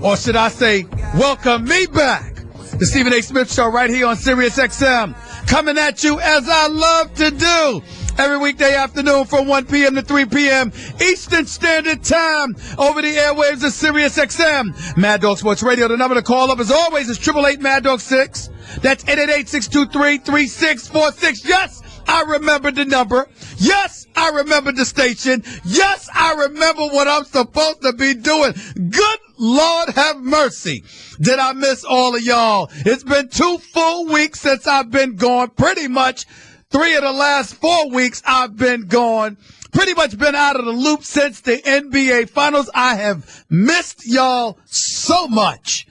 Or should I say, welcome me back. The Stephen A. Smith Show right here on Sirius XM. Coming at you as I love to do. Every weekday afternoon from 1 p.m. to 3 p.m. Eastern Standard Time over the airwaves of Sirius XM. Mad Dog Sports Radio. The number to call up as always is 888 Mad Dog 6. That's 888-623-3646. Yes, I remember the number. Yes, I remember the station. Yes, I remember what I'm supposed to be doing. Good Lord have mercy. Did I miss all of y'all? It's been 2 full weeks since I've been gone. Pretty much 3 of the last 4 weeks I've been gone. Pretty much been out of the loop since the NBA Finals. I have missed y'all so much.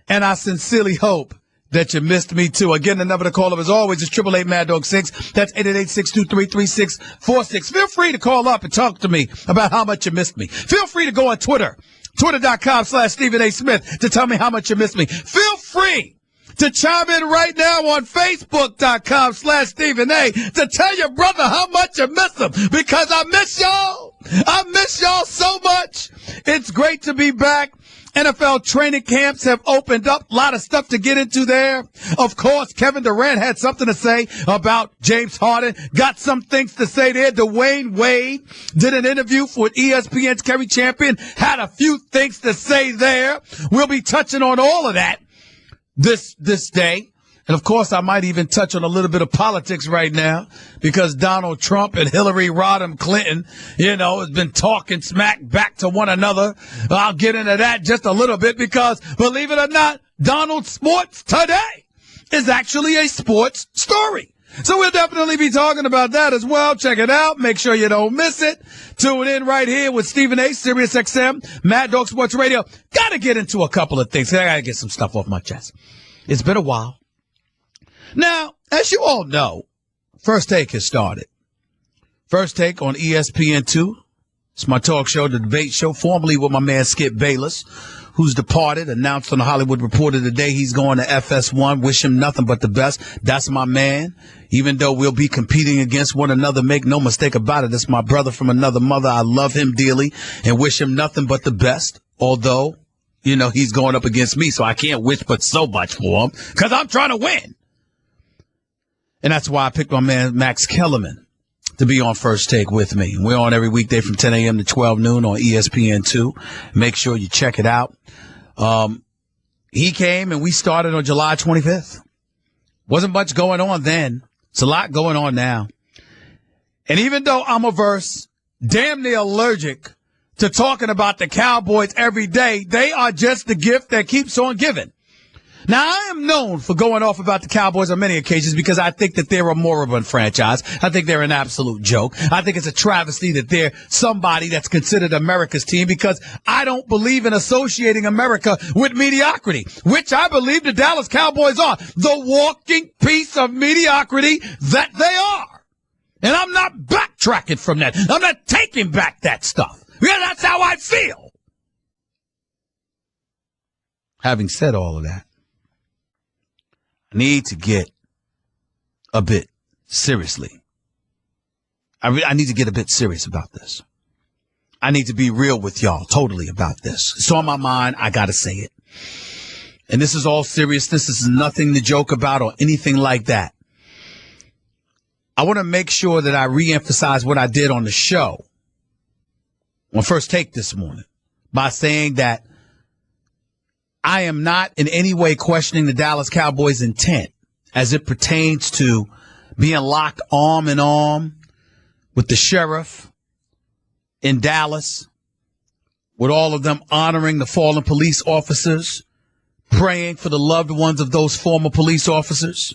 And I sincerely hope that you missed me too. Again, the number to call up as always is 888 Mad Dog 6. That's 888-623-3646. Feel free to call up and talk to me about how much you missed me. Feel free to go on Twitter, twitter.com/Stephen A. Smith to tell me how much you missed me. Feel free to chime in right now on Facebook.com/Stephen A. to tell your brother how much you miss him, because I miss y'all. I miss y'all so much. It's great to be back. NFL training camps have opened up. A lot of stuff to get into there. Of course, Kevin Durant had something to say about James Harden. Got some things to say there. Dwayne Wade did an interview for ESPN's Kerry Champion. Had a few things to say there. We'll be touching on all of that this day. And, of course, I might even touch on a little bit of politics right now, because Donald Trump and Hillary Rodham Clinton, has been talking smack back to one another. I'll get into that just a little bit because, believe it or not, Donald Sports Today is actually a sports story. So we'll definitely be talking about that as well. Check it out. Make sure you don't miss it. Tune in right here with Stephen A., Sirius XM, Mad Dog Sports Radio. Got to get into a couple of things. I got to get some stuff off my chest. It's been a while. Now, as you all know, First Take has started. First Take on ESPN2. It's my talk show, the debate show, formerly with my man Skip Bayless, who's departed, announced on the Hollywood Reporter today he's going to FS1. Wish him nothing but the best. That's my man. Even though we'll be competing against one another, make no mistake about it. That's my brother from another mother. I love him dearly and wish him nothing but the best. Although, he's going up against me, so I can't wish but so much for him because I'm trying to win. And that's why I picked my man Max Kellerman to be on First Take with me. We're on every weekday from 10 a.m. to 12 noon on ESPN2. Make sure you check it out. He came and we started on July 25th. Wasn't much going on then. It's a lot going on now. And even though I'm damn near allergic to talking about the Cowboys every day, they are just the gift that keeps on giving. Now, I am known for going off about the Cowboys on many occasions because I think that they're a moribund franchise. I think they're an absolute joke. I think it's a travesty that they're somebody that's considered America's team, because I don't believe in associating America with mediocrity, which I believe the Dallas Cowboys are, the walking piece of mediocrity that they are. And I'm not backtracking from that. I'm not taking back that stuff. Yeah, that's how I feel. Having said all of that, need to get a bit seriously. I need to get a bit serious about this. I need to be real with y'all totally about this. It's on my mind. I got to say it. And this is all seriousness. This is nothing to joke about or anything like that. I want to make sure that I reemphasize what I did on the show on First Take this morning by saying that I am not in any way questioning the Dallas Cowboys' intent as it pertains to being locked arm in arm with the sheriff in Dallas, with all of them honoring the fallen police officers, praying for the loved ones of those former police officers.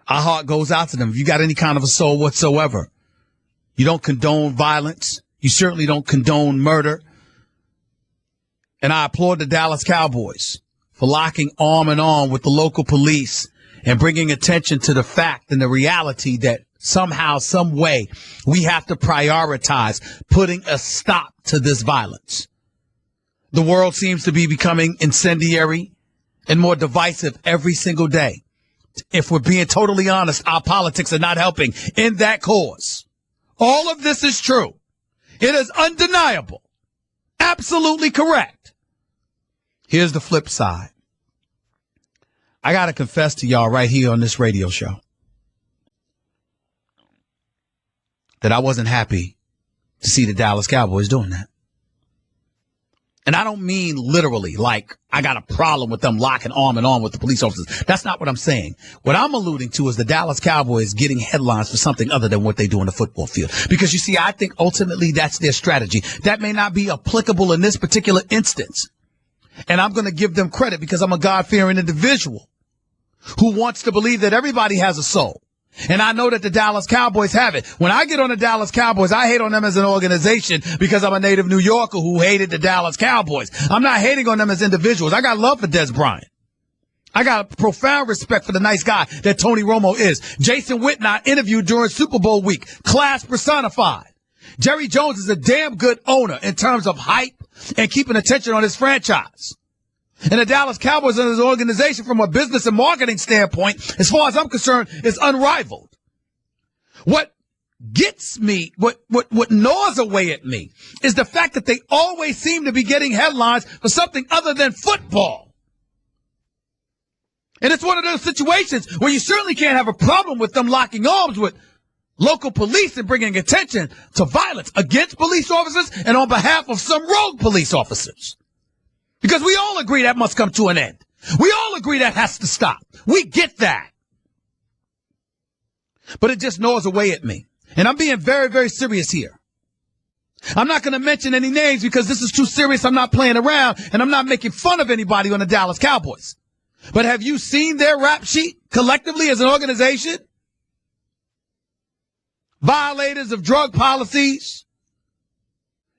Our heart goes out to them. If you got any kind of a soul whatsoever, you don't condone violence. You certainly don't condone murder. And I applaud the Dallas Cowboys for locking arm in arm with the local police and bringing attention to the fact and the reality that somehow, some way, we have to prioritize putting a stop to this violence. The world seems to be becoming incendiary and more divisive every single day. If we're being totally honest, our politics are not helping in that cause. All of this is true. It is undeniable. Absolutely correct. Here's the flip side. I got to confess to y'all right here on this radio show that I wasn't happy to see the Dallas Cowboys doing that. And I don't mean literally like I got a problem with them locking arm in arm with the police officers. That's not what I'm saying. What I'm alluding to is the Dallas Cowboys getting headlines for something other than what they do on the football field. Because you see, I think ultimately that's their strategy. That may not be applicable in this particular instance. And I'm going to give them credit because I'm a God-fearing individual who wants to believe that everybody has a soul. And I know that the Dallas Cowboys have it. When I get on the Dallas Cowboys, I hate on them as an organization because I'm a native New Yorker who hated the Dallas Cowboys. I'm not hating on them as individuals. I got love for Des Bryant. I got profound respect for the nice guy that Tony Romo is. Jason Witten I interviewed during Super Bowl week. Class personified. Jerry Jones is a damn good owner in terms of hype and keeping attention on his franchise. And the Dallas Cowboys as an organization from a business and marketing standpoint, as far as I'm concerned, is unrivaled. What gets me, what gnaws away at me is the fact that they always seem to be getting headlines for something other than football. And it's one of those situations where you certainly can't have a problem with them locking arms with local police and bringing attention to violence against police officers and on behalf of some rogue police officers. Because we all agree that must come to an end. We all agree that has to stop. We get that. But it just gnaws away at me. And I'm being very, very serious here. I'm not going to mention any names because this is too serious. I'm not playing around and I'm not making fun of anybody on the Dallas Cowboys. But have you seen their rap sheet collectively as an organization? Violators of drug policies,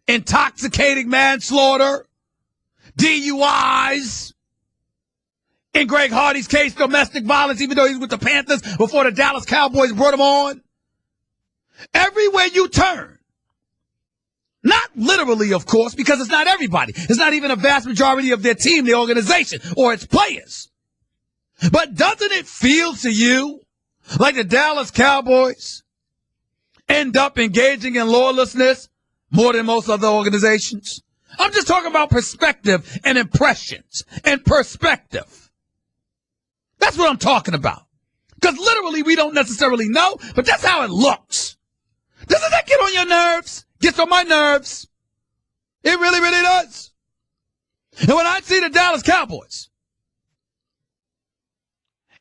intoxicating manslaughter, DUIs. In Greg Hardy's case, domestic violence, even though he's with the Panthers before the Dallas Cowboys brought him on. Everywhere you turn. Not literally, of course, because it's not everybody. It's not even a vast majority of their team, the organization, or its players. But doesn't it feel to you like the Dallas Cowboys end up engaging in lawlessness more than most other organizations? I'm just talking about perspective and impressions and perspective. That's what I'm talking about. Because literally we don't necessarily know, but that's how it looks. Doesn't that get on your nerves? Gets on my nerves. It really, really does. And when I see the Dallas Cowboys,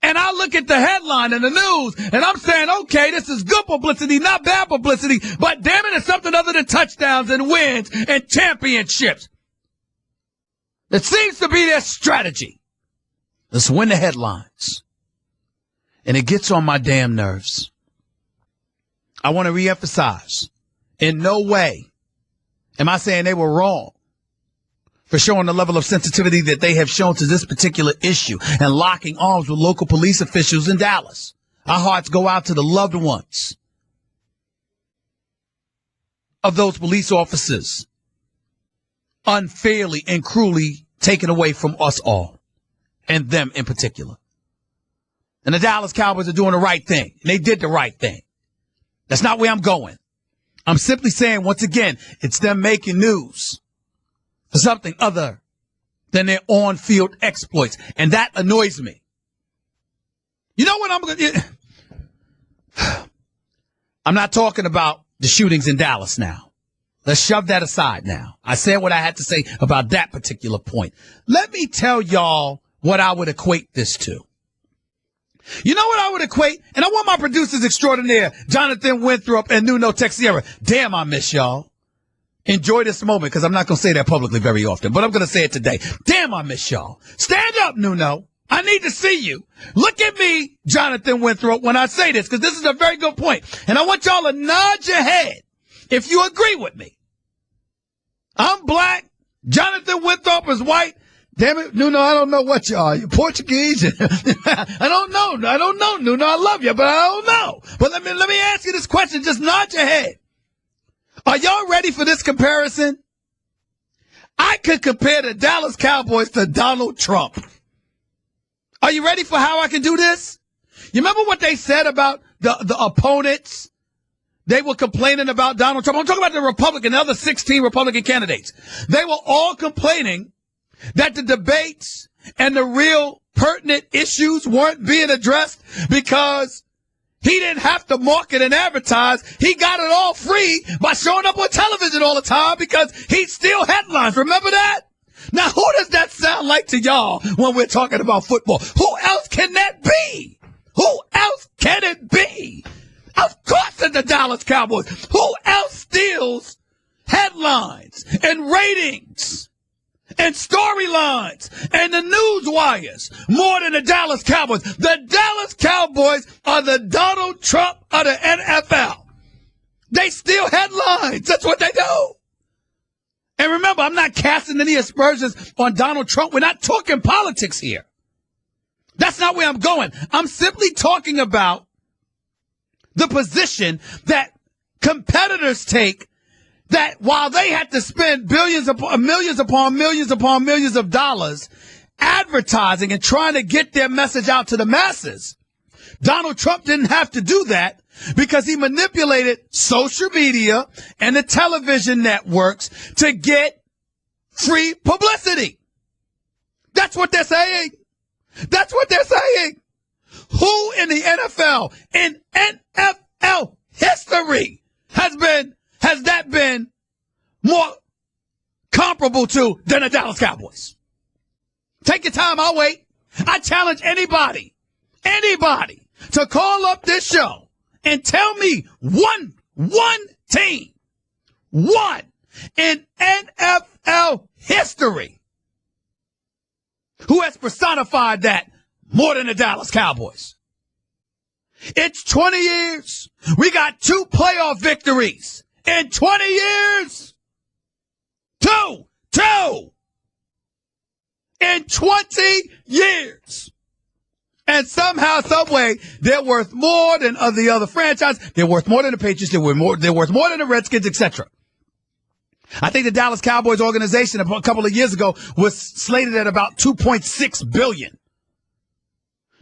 and I look at the headline in the news, and I'm saying, okay, this is good publicity, not bad publicity, but damn it, it's something other than touchdowns and wins and championships. It seems to be their strategy. Let's win the headlines. And it gets on my damn nerves. I want to reemphasize, in no way am I saying they were wrong for showing the level of sensitivity that they have shown to this particular issue and locking arms with local police officials in Dallas. Our hearts go out to the loved ones of those police officers unfairly and cruelly taken away from us all, and them in particular. And the Dallas Cowboys are doing the right thing, and they did the right thing. That's not where I'm going. I'm simply saying, once again, it's them making news for something other than their on-field exploits. And that annoys me. You know what I'm going to... I'm not talking about the shootings in Dallas now. Let's shove that aside now. I said what I had to say about that particular point. Let me tell y'all what I would equate this to. You know what I would equate? And I want my producers extraordinaire, Jonathan Winthrop and Nuno Texiera. Damn, I miss y'all. Enjoy this moment because I'm not going to say that publicly very often, but I'm going to say it today. Damn, I miss y'all. Stand up, Nuno. I need to see you. Look at me, Jonathan Winthrop, when I say this because this is a very good point. And I want y'all to nod your head if you agree with me. I'm black. Jonathan Winthrop is white. Damn it, Nuno, I don't know what you are. You're Portuguese? I don't know, Nuno. I love you, but I don't know. But let me ask you this question. Just nod your head. Are y'all ready for this comparison? I could compare the Dallas Cowboys to Donald Trump. Are you ready for how I can do this? You remember what they said about the opponents? They were complaining about Donald Trump. I'm talking about the other 16 Republican candidates. They were all complaining that the debates and the real pertinent issues weren't being addressed because he didn't have to market and advertise. He got it all free by showing up on television all the time because he steal headlines. Remember that? Now, who does that sound like to y'all when we're talking about football? Who else can that be? Who else can it be? Of course it's the Dallas Cowboys. Who else steals headlines and ratings and storylines and the news wires more than the Dallas Cowboys? The Dallas Cowboys are the Donald Trump of the NFL. They steal headlines. That's what they do. And remember, I'm not casting any aspersions on Donald Trump. We're not talking politics here. That's not where I'm going. I'm simply talking about the position that competitors take, that while they had to spend millions upon millions of dollars advertising and trying to get their message out to the masses, Donald Trump didn't have to do that because he manipulated social media and the television networks to get free publicity. That's what they're saying. That's what they're saying. Who in the NFL, in NFL history, has that been more comparable to than the Dallas Cowboys? Take your time, I'll wait. I challenge anybody to call up this show and tell me one team, one in NFL history who has personified that more than the Dallas Cowboys. It's 20 years. We got 2 playoff victories in 20 years. Two in 20 years. And somehow, some way, they're worth more than the other franchise. They're worth more than the Patriots. They're worth more than the Redskins, etc. I think the Dallas Cowboys organization a couple of years ago was slated at about $2.6 billion.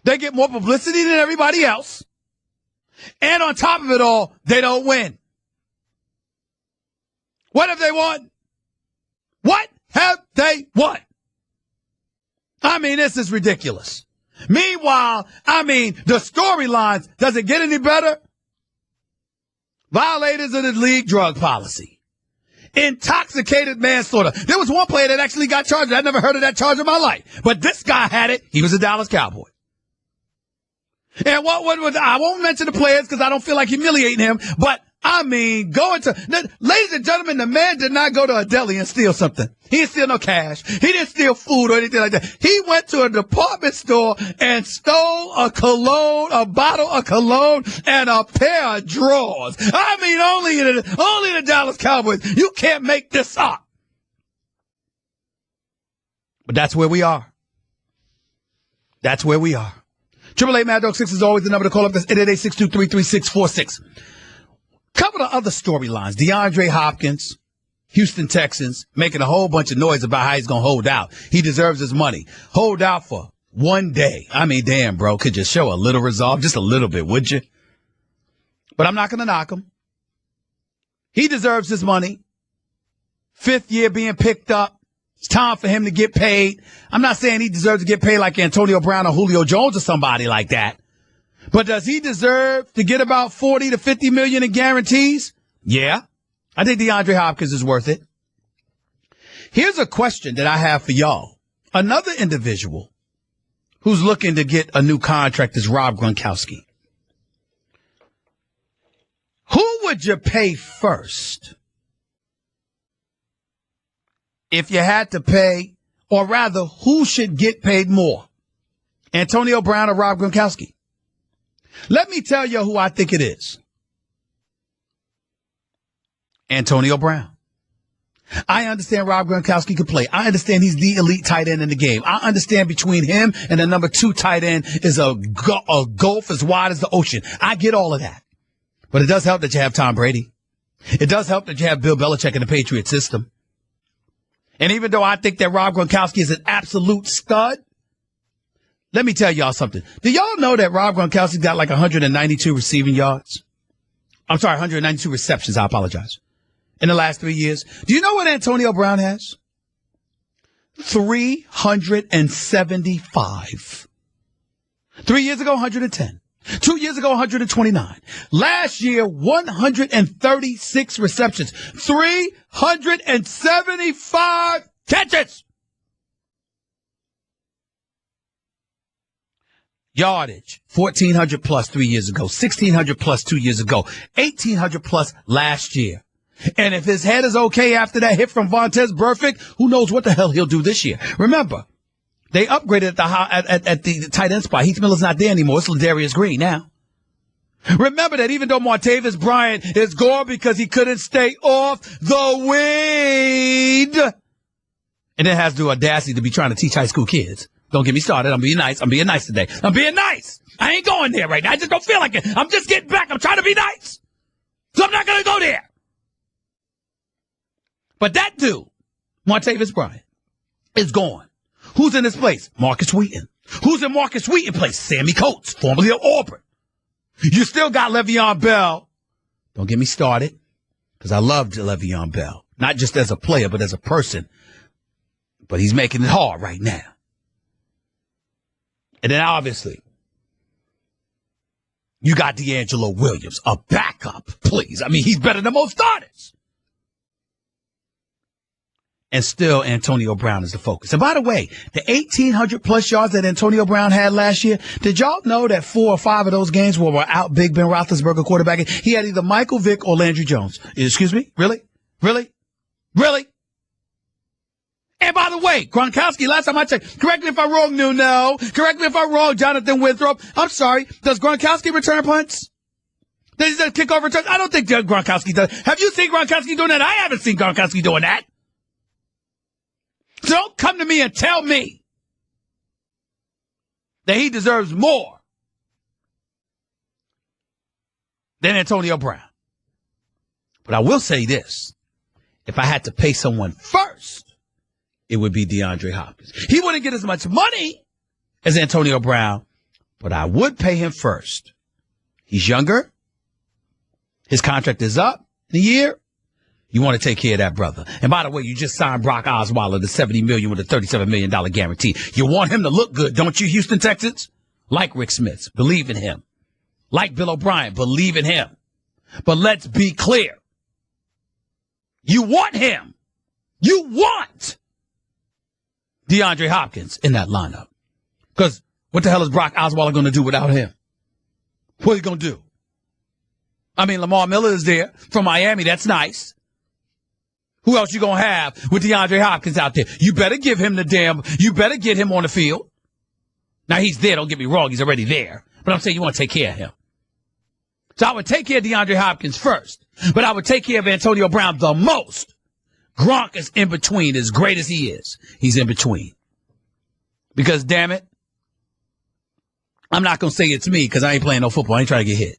They get more publicity than everybody else. And on top of it all, they don't win. What have they won? What have they won? I mean, this is ridiculous. Meanwhile, the storylines, does it get any better? Violators of the league drug policy. Intoxicated manslaughter. There was one player that actually got charged. I'd never heard of that charge in my life. But this guy had it. He was a Dallas Cowboy. And I won't mention the players because I don't feel like humiliating him. But, ladies and gentlemen, the man did not go to a deli and steal something. He didn't steal no cash. He didn't steal food or anything like that. He went to a department store and stole a bottle of cologne and a pair of drawers. Only the Dallas Cowboys. You can't make this up. But that's where we are. That's where we are. 888 Mad Dog 6 is always the number to call up. That's 888-623-3646. Couple of other storylines. DeAndre Hopkins, Houston Texans, making a whole bunch of noise about how he's going to hold out. He deserves his money. Hold out for one day. Damn, bro. Could you show a little resolve? Just a little bit, would you? But I'm not going to knock him. He deserves his money. 5th year being picked up. It's time for him to get paid. I'm not saying he deserves to get paid like Antonio Brown or Julio Jones or somebody like that. But does he deserve to get about 40 to 50 million in guarantees? Yeah. I think DeAndre Hopkins is worth it. Here's a question that I have for y'all. Another individual who's looking to get a new contract is Rob Gronkowski. Who would you pay first if you had to pay, or rather, who should get paid more? Antonio Brown or Rob Gronkowski? Let me tell you who I think it is. Antonio Brown. I understand Rob Gronkowski could play. I understand he's the elite tight end in the game. I understand between him and the number 2 tight end is a gulf as wide as the ocean. I get all of that. But it does help that you have Tom Brady. It does help that you have Bill Belichick in the Patriot system. And even though I think that Rob Gronkowski is an absolute stud, let me tell y'all something. Do y'all know that Rob Gronkowski got like 192 receiving yards? I'm sorry, 192 receptions. I apologize. In the last 3 years. Do you know what Antonio Brown has? 375. 3 years ago, 110. 2 years ago, 129. Last year, 136 receptions. 375 catches. Yardage, 1,400 plus 3 years ago, 1,600 plus 2 years ago, 1,800 plus last year. And if his head is okay after that hit from Vontaze Burfict, who knows what the hell he'll do this year. Remember, they upgraded at the tight end spot. Heath Miller's not there anymore. It's Ladarius Green now. Remember that even though Martavis Bryant is gone because he couldn't stay off the weed, and it has the audacity to be trying to teach high school kids. Don't get me started. I'm being nice. I'm being nice today. I'm being nice. I ain't going there right now. I just don't feel like it. I'm just getting back. I'm trying to be nice. So I'm not going to go there. But that dude, Martavis Bryant, is gone. Who's in his place? Marcus Wheaton. Who's in Marcus Wheaton's place? Sammy Coates, formerly of Auburn. You still got Le'Veon Bell. Don't get me started, because I loved Le'Veon Bell. Not just as a player, but as a person. But he's making it hard right now. And then obviously, you got D'Angelo Williams, a backup, please. I mean, he's better than most starters. And still, Antonio Brown is the focus. And by the way, the 1,800 plus yards that Antonio Brown had last year, did y'all know that 4 or 5 of those games were without Big Ben Roethlisberger quarterbacking? He had either Michael Vick or Landry Jones. Excuse me? Really? Really? Really? And by the way, Gronkowski, last time I checked, correct me if I'm wrong, no. Correct me if I'm wrong, Jonathan Winthrop. I'm sorry. Does Gronkowski return punts? Does he kickoff returns? I don't think Gronkowski does. Have you seen Gronkowski doing that? I haven't seen Gronkowski doing that. So don't come to me and tell me that he deserves more than Antonio Brown. But I will say this. If I had to pay someone first, it would be DeAndre Hopkins. He wouldn't get as much money as Antonio Brown, but I would pay him first. He's younger. His contract is up in a year. You want to take care of that brother. And by the way, you just signed Brock Osweiler to $70 million with a $37 million guarantee. You want him to look good, don't you, Houston Texans? Like Rick Smith, believe in him. Like Bill O'Brien, believe in him. But let's be clear. You want him. You want DeAndre Hopkins in that lineup. Because what the hell is Brock Osweiler going to do without him? What are you going to do? I mean, Lamar Miller is there from Miami. That's nice. Who else you going to have with DeAndre Hopkins out there? You better give him you better get him on the field. Now, he's there. Don't get me wrong. He's already there. But I'm saying you want to take care of him. So I would take care of DeAndre Hopkins first. But I would take care of Antonio Brown the most. Gronk is in between. As great as he is, he's in between. Because, damn it, I'm not going to say it's me because I ain't playing no football. I ain't trying to get hit.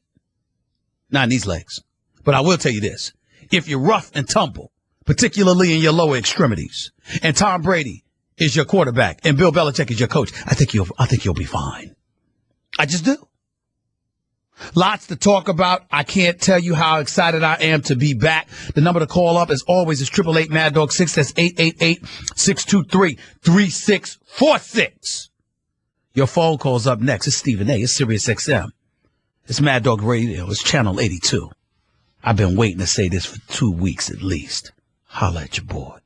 Not in these legs. But I will tell you this. If you're rough and tumble, particularly in your lower extremities, and Tom Brady is your quarterback and Bill Belichick is your coach, I think you'll be fine. I just do. Lots to talk about. I can't tell you how excited I am to be back. The number to call up, as always, is 888-MAD-DOG-6. That's 888-623-3646. Your phone call's up next. It's Stephen A. It's Sirius XM. It's Mad Dog Radio. It's Channel 82. I've been waiting to say this for 2 weeks at least. Holla at your boy.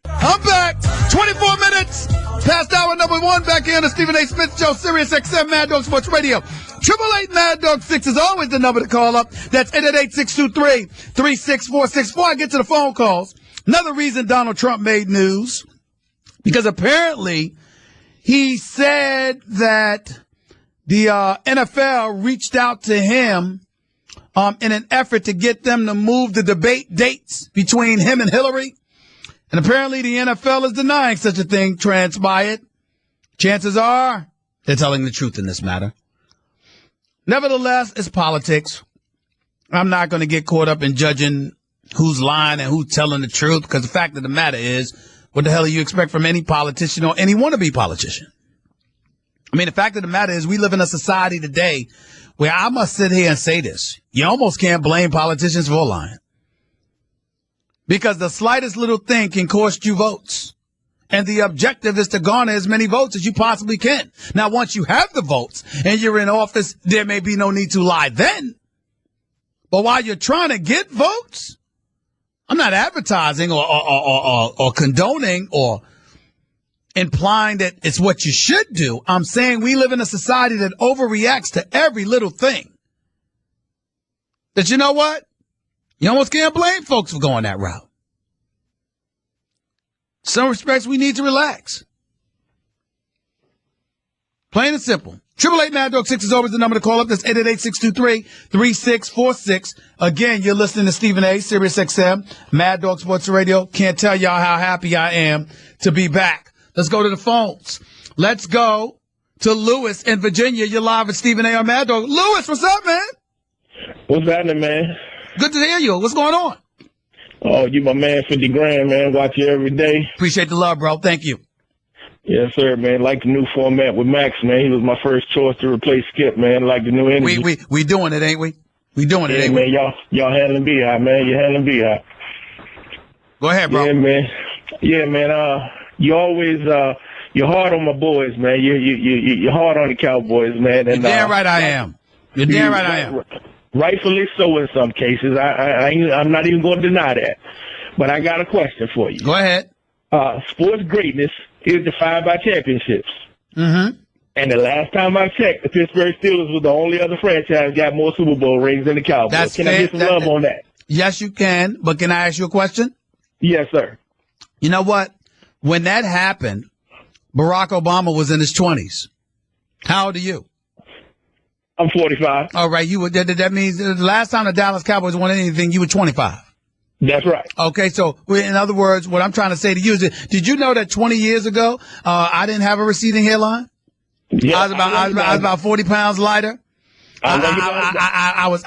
I'm back. 24 minutes past hour number 1. Back here on the Stephen A. Smith Show, Sirius XM, Mad Dog Sports Radio. 888-MAD-DOG-6 is always the number to call up. That's 888-623-3646. Before I get to the phone calls, another reason Donald Trump made news, because apparently he said that the NFL reached out to him in an effort to get them to move the debate dates between him and Hillary. And apparently the NFL is denying such a thing transpired. Chances are they're telling the truth in this matter. Nevertheless, it's politics. I'm not going to get caught up in judging who's lying and who's telling the truth, because the fact of the matter is, what the hell do you expect from any politician or any wannabe politician? I mean, the fact of the matter is we live in a society today where I must sit here and say this. You almost can't blame politicians for lying, because the slightest little thing can cost you votes. And the objective is to garner as many votes as you possibly can. Now, once you have the votes and you're in office, there may be no need to lie then. But while you're trying to get votes, I'm not advertising or condoning or implying that it's what you should do. I'm saying we live in a society that overreacts to every little thing. That you know what? You almost can't blame folks for going that route. In some respects, we need to relax. Plain and simple. 888-MAD-DOG-6 is always the number to call up. That's 888-623-3646. Again, you're listening to Stephen A., Sirius XM, Mad Dog Sports Radio. Can't tell y'all how happy I am to be back. Let's go to the phones. Let's go to Lewis in Virginia. You're live at Stephen A. on Mad Dog. Lewis, what's up, man? What's happening, man? Good to hear you. What's going on? Oh, you my man, 50 grand, man. Watch you every day. Appreciate the love, bro. Thank you. Yes, sir, man. Like the new format with Max, man. He was my first choice to replace Skip, man. Like the new energy. We doing it, ain't we? We doing it, yeah, ain't man, we? Y'all handling B-High, man. You're handling B-High. Go ahead, bro. Yeah, man. Yeah, man. You always you're hard on my boys, man. You're hard on the Cowboys, man. And, You're damn right I am. You're damn right I am. Rightfully so in some cases. I'm not even going to deny that. But I got a question for you. Go ahead. Sports greatness is defined by championships. Mm-hmm. And the last time I checked, the Pittsburgh Steelers was the only other franchise got more Super Bowl rings than the Cowboys. Can I get some love on that? Yes, you can. But can I ask you a question? Yes, sir. You know what? When that happened, Barack Obama was in his 20s. How old are you? I'm 45. All right. That means the last time the Dallas Cowboys won anything, you were 25. That's right. Okay, so in other words, what I'm trying to say to you is, did you know that 20 years ago, I didn't have a receding hairline? Yeah, I was about 40 pounds lighter. I was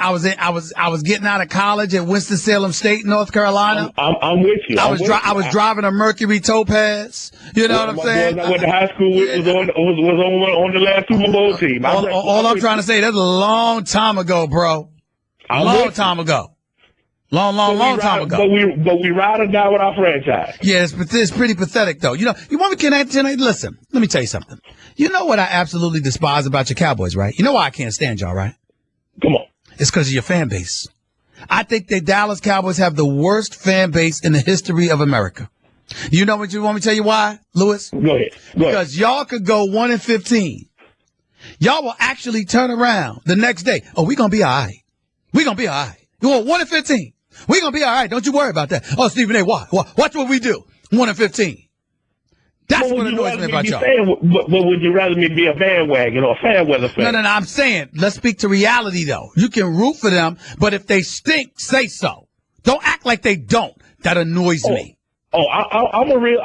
getting out of college at Winston-Salem State, North Carolina. I'm with you. I was driving a Mercury Topaz. You know what I'm saying? I went to high school with was on the last Super Bowl team. All I'm trying to say, that's a long time ago, bro. Long time ago. Long time ago. But we ride or die with our franchise. Yeah, it's pretty pathetic, though. You know, you want me to listen, let me tell you something. You know what I absolutely despise about your Cowboys, right? You know why I can't stand y'all, right? Come on. It's because of your fan base. I think the Dallas Cowboys have the worst fan base in the history of America. You know what you want me to tell you why, Lewis? Go ahead. Because y'all could go 1-15. Y'all will actually turn around the next day. Oh, we're going to be all right. We're going to be all right. You want 1-15? We're going to be all right. Don't you worry about that. Oh, Stephen A., watch what we do. 1-15. That's what annoys me about y'all. But would you rather me be a bandwagon or a fan weather fan? No. I'm saying, let's speak to reality, though. You can root for them, but if they stink, say so. Don't act like they don't. That annoys me. I'm a real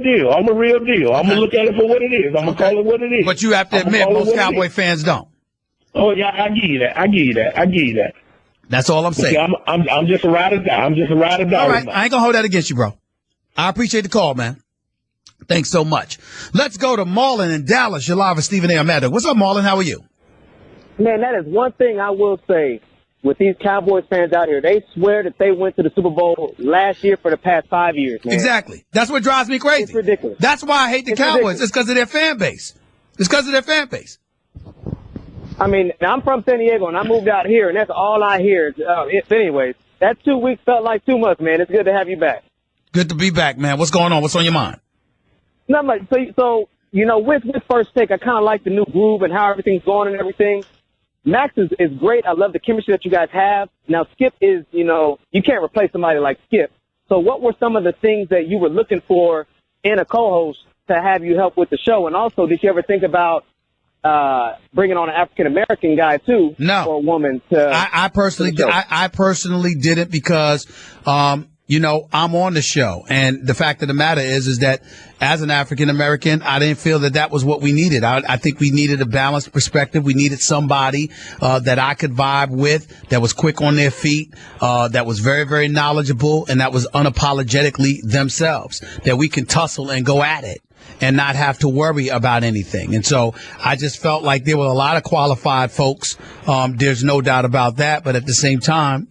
deal. I'm a real deal. I'm going to look at it for what it is. I'm going to call it what it is. But you have to admit, most Cowboy fans don't. Oh, yeah, I give you that. That's all I'm saying. See, I'm just a ride or die. All right, I ain't gonna hold that against you, bro. I appreciate the call, man. Thanks so much. Let's go to Marlon in Dallas. You're live with Stephen A. on Mad Dog. What's up, Marlon? How are you? Man, that is one thing I will say with these Cowboys fans out here. They swear that they went to the Super Bowl last year for the past 5 years, man. Exactly. That's what drives me crazy. It's ridiculous. That's why I hate the Cowboys. Ridiculous. It's because of their fan base. I mean, I'm from San Diego, and I moved out here, and that's all I hear. Anyways, that 2 weeks felt like too much, man. It's good to have you back. Good to be back, man. What's going on? What's on your mind? Not much. So you know, with First Take, I kind of like the new groove and how everything's going and everything. Max is great. I love the chemistry that you guys have. Now, Skip is, you can't replace somebody like Skip. So what were some of the things that you were looking for in a co-host to have you help with the show? And also, did you ever think about bringing on an African-American guy too? No. Or a woman to I personally didn't because I'm on the show, and the fact of the matter is that as an African-American, I didn't feel that was what we needed. I think we needed a balanced perspective. We needed somebody that I could vibe with, that was quick on their feet, that was very, very knowledgeable, and that was unapologetically themselves, that we can tussle and go at it and not have to worry about anything. And so I just felt like there were a lot of qualified folks. There's no doubt about that. But at the same time,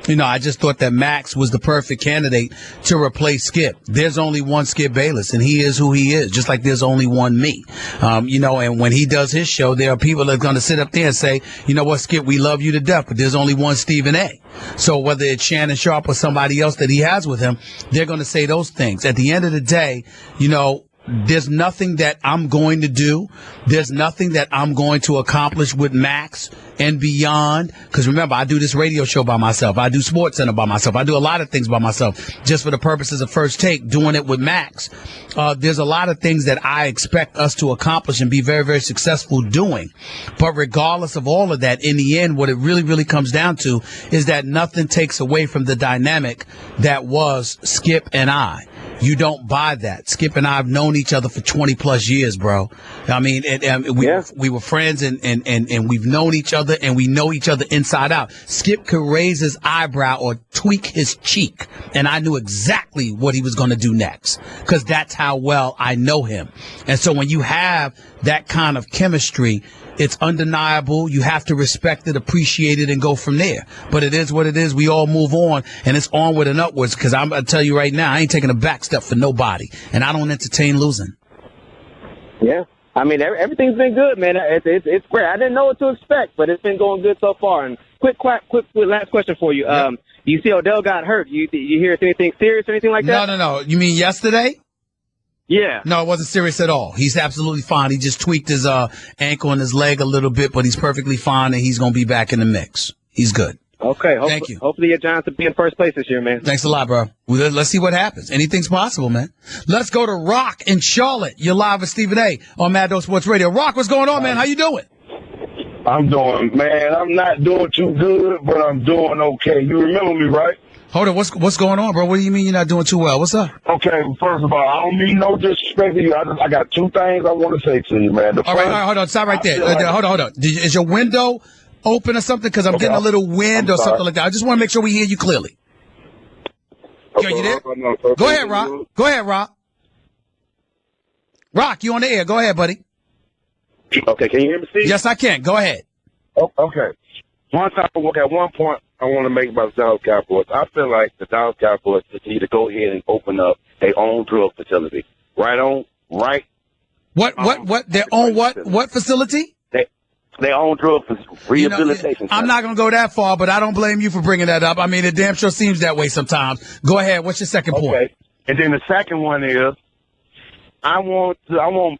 I just thought that Max was the perfect candidate to replace Skip. There's only one Skip Bayless, and he is who he is, just like there's only one me. And when he does his show, there are people that are going to sit up there and say, you know what, Skip, we love you to death, but there's only one Stephen A. So whether it's Shannon Sharp or somebody else that he has with him, they're going to say those things. At the end of the day, there's nothing that I'm going to do. There's nothing that I'm going to accomplish with Max and beyond. Because remember, I do this radio show by myself. I do Sports Center by myself. I do a lot of things by myself just for the purposes of First Take. Doing it with Max, there's a lot of things that I expect us to accomplish and be very, very successful doing. But regardless of all of that, in the end, what it really, really comes down to is that nothing takes away from the dynamic that was Skip and I. You don't buy that. Skip and I have known each other for 20 plus years, bro. I mean, we were friends and we've known each other and we know each other inside out. Skip could raise his eyebrow or tweak his cheek, and I knew exactly what he was going to do next because that's how well I know him. And so when you have that kind of chemistry, it's undeniable. You have to respect it, appreciate it, and go from there. But it is what it is. We all move on, and it's onward and upwards. Because I'm going to tell you right now, I ain't taking a back step for nobody, and I don't entertain losing. Yeah. I mean, everything's been good, man. It's great. I didn't know what to expect, but it's been going good so far. And quick last question for you. Yeah. You see Odell got hurt. You hear anything serious or anything like that? No. You mean yesterday? Yeah. No, it wasn't serious at all. He's absolutely fine. He just tweaked his ankle and his leg a little bit, but he's perfectly fine, and he's going to be back in the mix. He's good. Okay. Thank you. Hopefully your Giants will be in first place this year, man. Thanks a lot, bro. Let's see what happens. Anything's possible, man. Let's go to Rock in Charlotte. You're live with Stephen A. on Mad Dog Sports Radio. Rock, what's going on, man? How you doing? I'm not doing too good, but I'm doing okay. You remember me, right? Hold on, what's going on, bro? What do you mean you're not doing too well? What's up? Okay, first of all, I don't mean no disrespect to you. I got two things I want to say to you, man. All right, hold on. Stop right there. Hold on. Is your window open or something? Because I'm getting a little wind or something like that. I just want to make sure we hear you clearly. Yo, you there? Go ahead, Rock. Go ahead, Rock. Rock, you on the air. Go ahead, buddy. Okay, can you hear me, Steve? Yes, I can. Go ahead. Oh, okay. At one point, I want to make about the Dallas Cowboys. I feel like the Dallas Cowboys need to go ahead and open up their own drug facility. Right? What? Their own what facility? Their own drug rehabilitation. I'm not going to go that far, but I don't blame you for bringing that up. I mean, it damn sure seems that way sometimes. Go ahead. What's your second point? Okay. And then the second one is, I want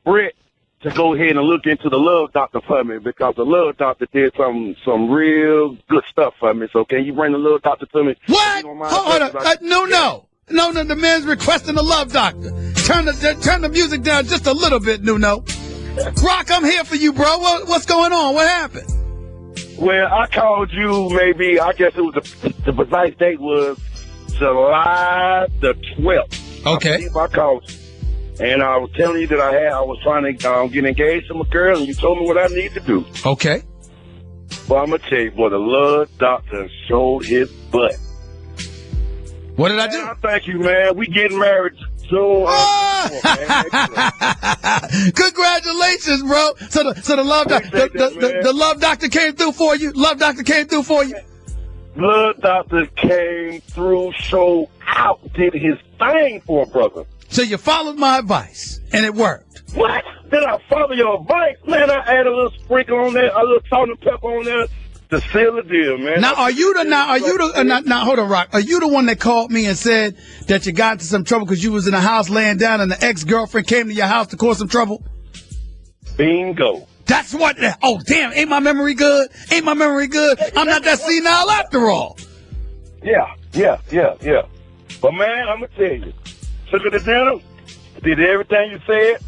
Britt to go ahead and look into the Love Doctor for me, because the Love Doctor did some real good stuff for me. So can you bring the Love Doctor to me? What? Hold on. No. The man's requesting the Love Doctor. Turn the music down just a little bit, Nuno. Rock, I'm here for you, bro. What's going on? What happened? Well, I called you maybe, I guess it was the precise date was July the 12th. Okay. I called you. And I was telling you that I was trying to get engaged to my girl, and you told me what I need to do. Okay. Well, I'm going to tell you, boy, the Love Doctor showed his butt. What did I do? Thank you, man. We getting married soon. Congratulations, bro. So the Love Doctor, the Love Doctor came through for you? Love Doctor came through for you? Love Doctor came through, showed out, did his thing for a brother. So you followed my advice, and it worked. What? Did I follow your advice? Man, I added a little sprinkle on there, a little salt and pepper on there to seal the deal, man. Now, hold on, Rock. Are you the one that called me and said that you got into some trouble because you was in the house laying down and the ex-girlfriend came to your house to cause some trouble? Bingo. That's what, oh, damn, ain't my memory good? I'm not that senile after all. Yeah. But, man, I'm going to tell you. Took her to dinner, did everything you said,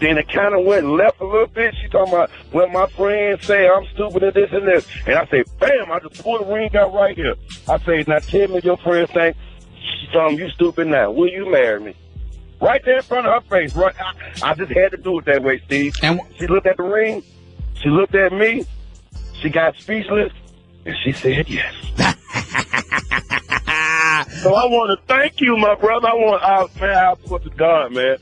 then it kind of went left a little bit. She talking about, well, my friends say I'm stupid and this and this. And I say, bam, I just pulled the ring out right here. I say, now tell me your friends think, you stupid now. Will you marry me? Right there in front of her face. Right. I just had to do it that way, Steve. And she looked at the ring. She looked at me. She got speechless. And she said yes. So I want to thank you, my brother. I swear to God, man.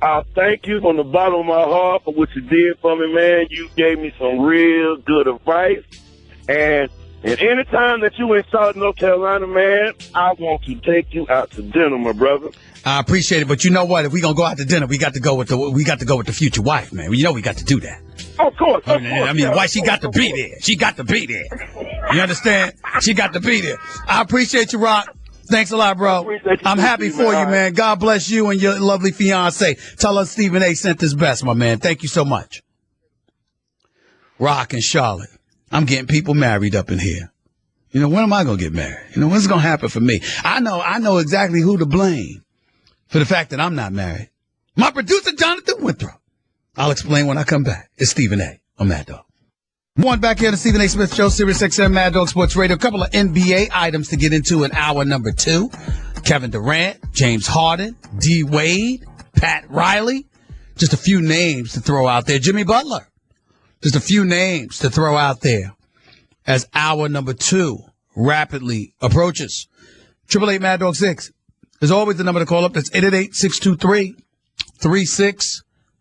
I thank you from the bottom of my heart for what you did for me, man. You gave me some real good advice. And And anytime that you in South North Carolina, man, I want to take you out to dinner, my brother. I appreciate it, but you know what? If we're gonna go out to dinner, we got to go with the future wife, man. You know we got to do that. Of course. I mean, why she got to be there? She got to be there. You understand? She got to be there. I appreciate you, Rock. Thanks a lot, bro. I'm happy for you, man. God bless you and your lovely fiance. Tell us Stephen A. sent his best, my man. Thank you so much. Rock and Charlotte. I'm getting people married up in here. You know, when am I going to get married? You know, what's going to happen for me? I know exactly who to blame for the fact that I'm not married. My producer, Jonathan Winthrop. I'll explain when I come back. It's Stephen A. on Mad Dog. One back here, the Stephen A. Smith Show, Sirius XM Mad Dog Sports Radio. A couple of NBA items to get into in hour number 2. Kevin Durant, James Harden, D. Wade, Pat Riley. Just a few names to throw out there. Jimmy Butler. Just a few names to throw out there as hour number 2 rapidly approaches. 888 Mad Dog 6. There's always the number to call up. That's 888-623-3646.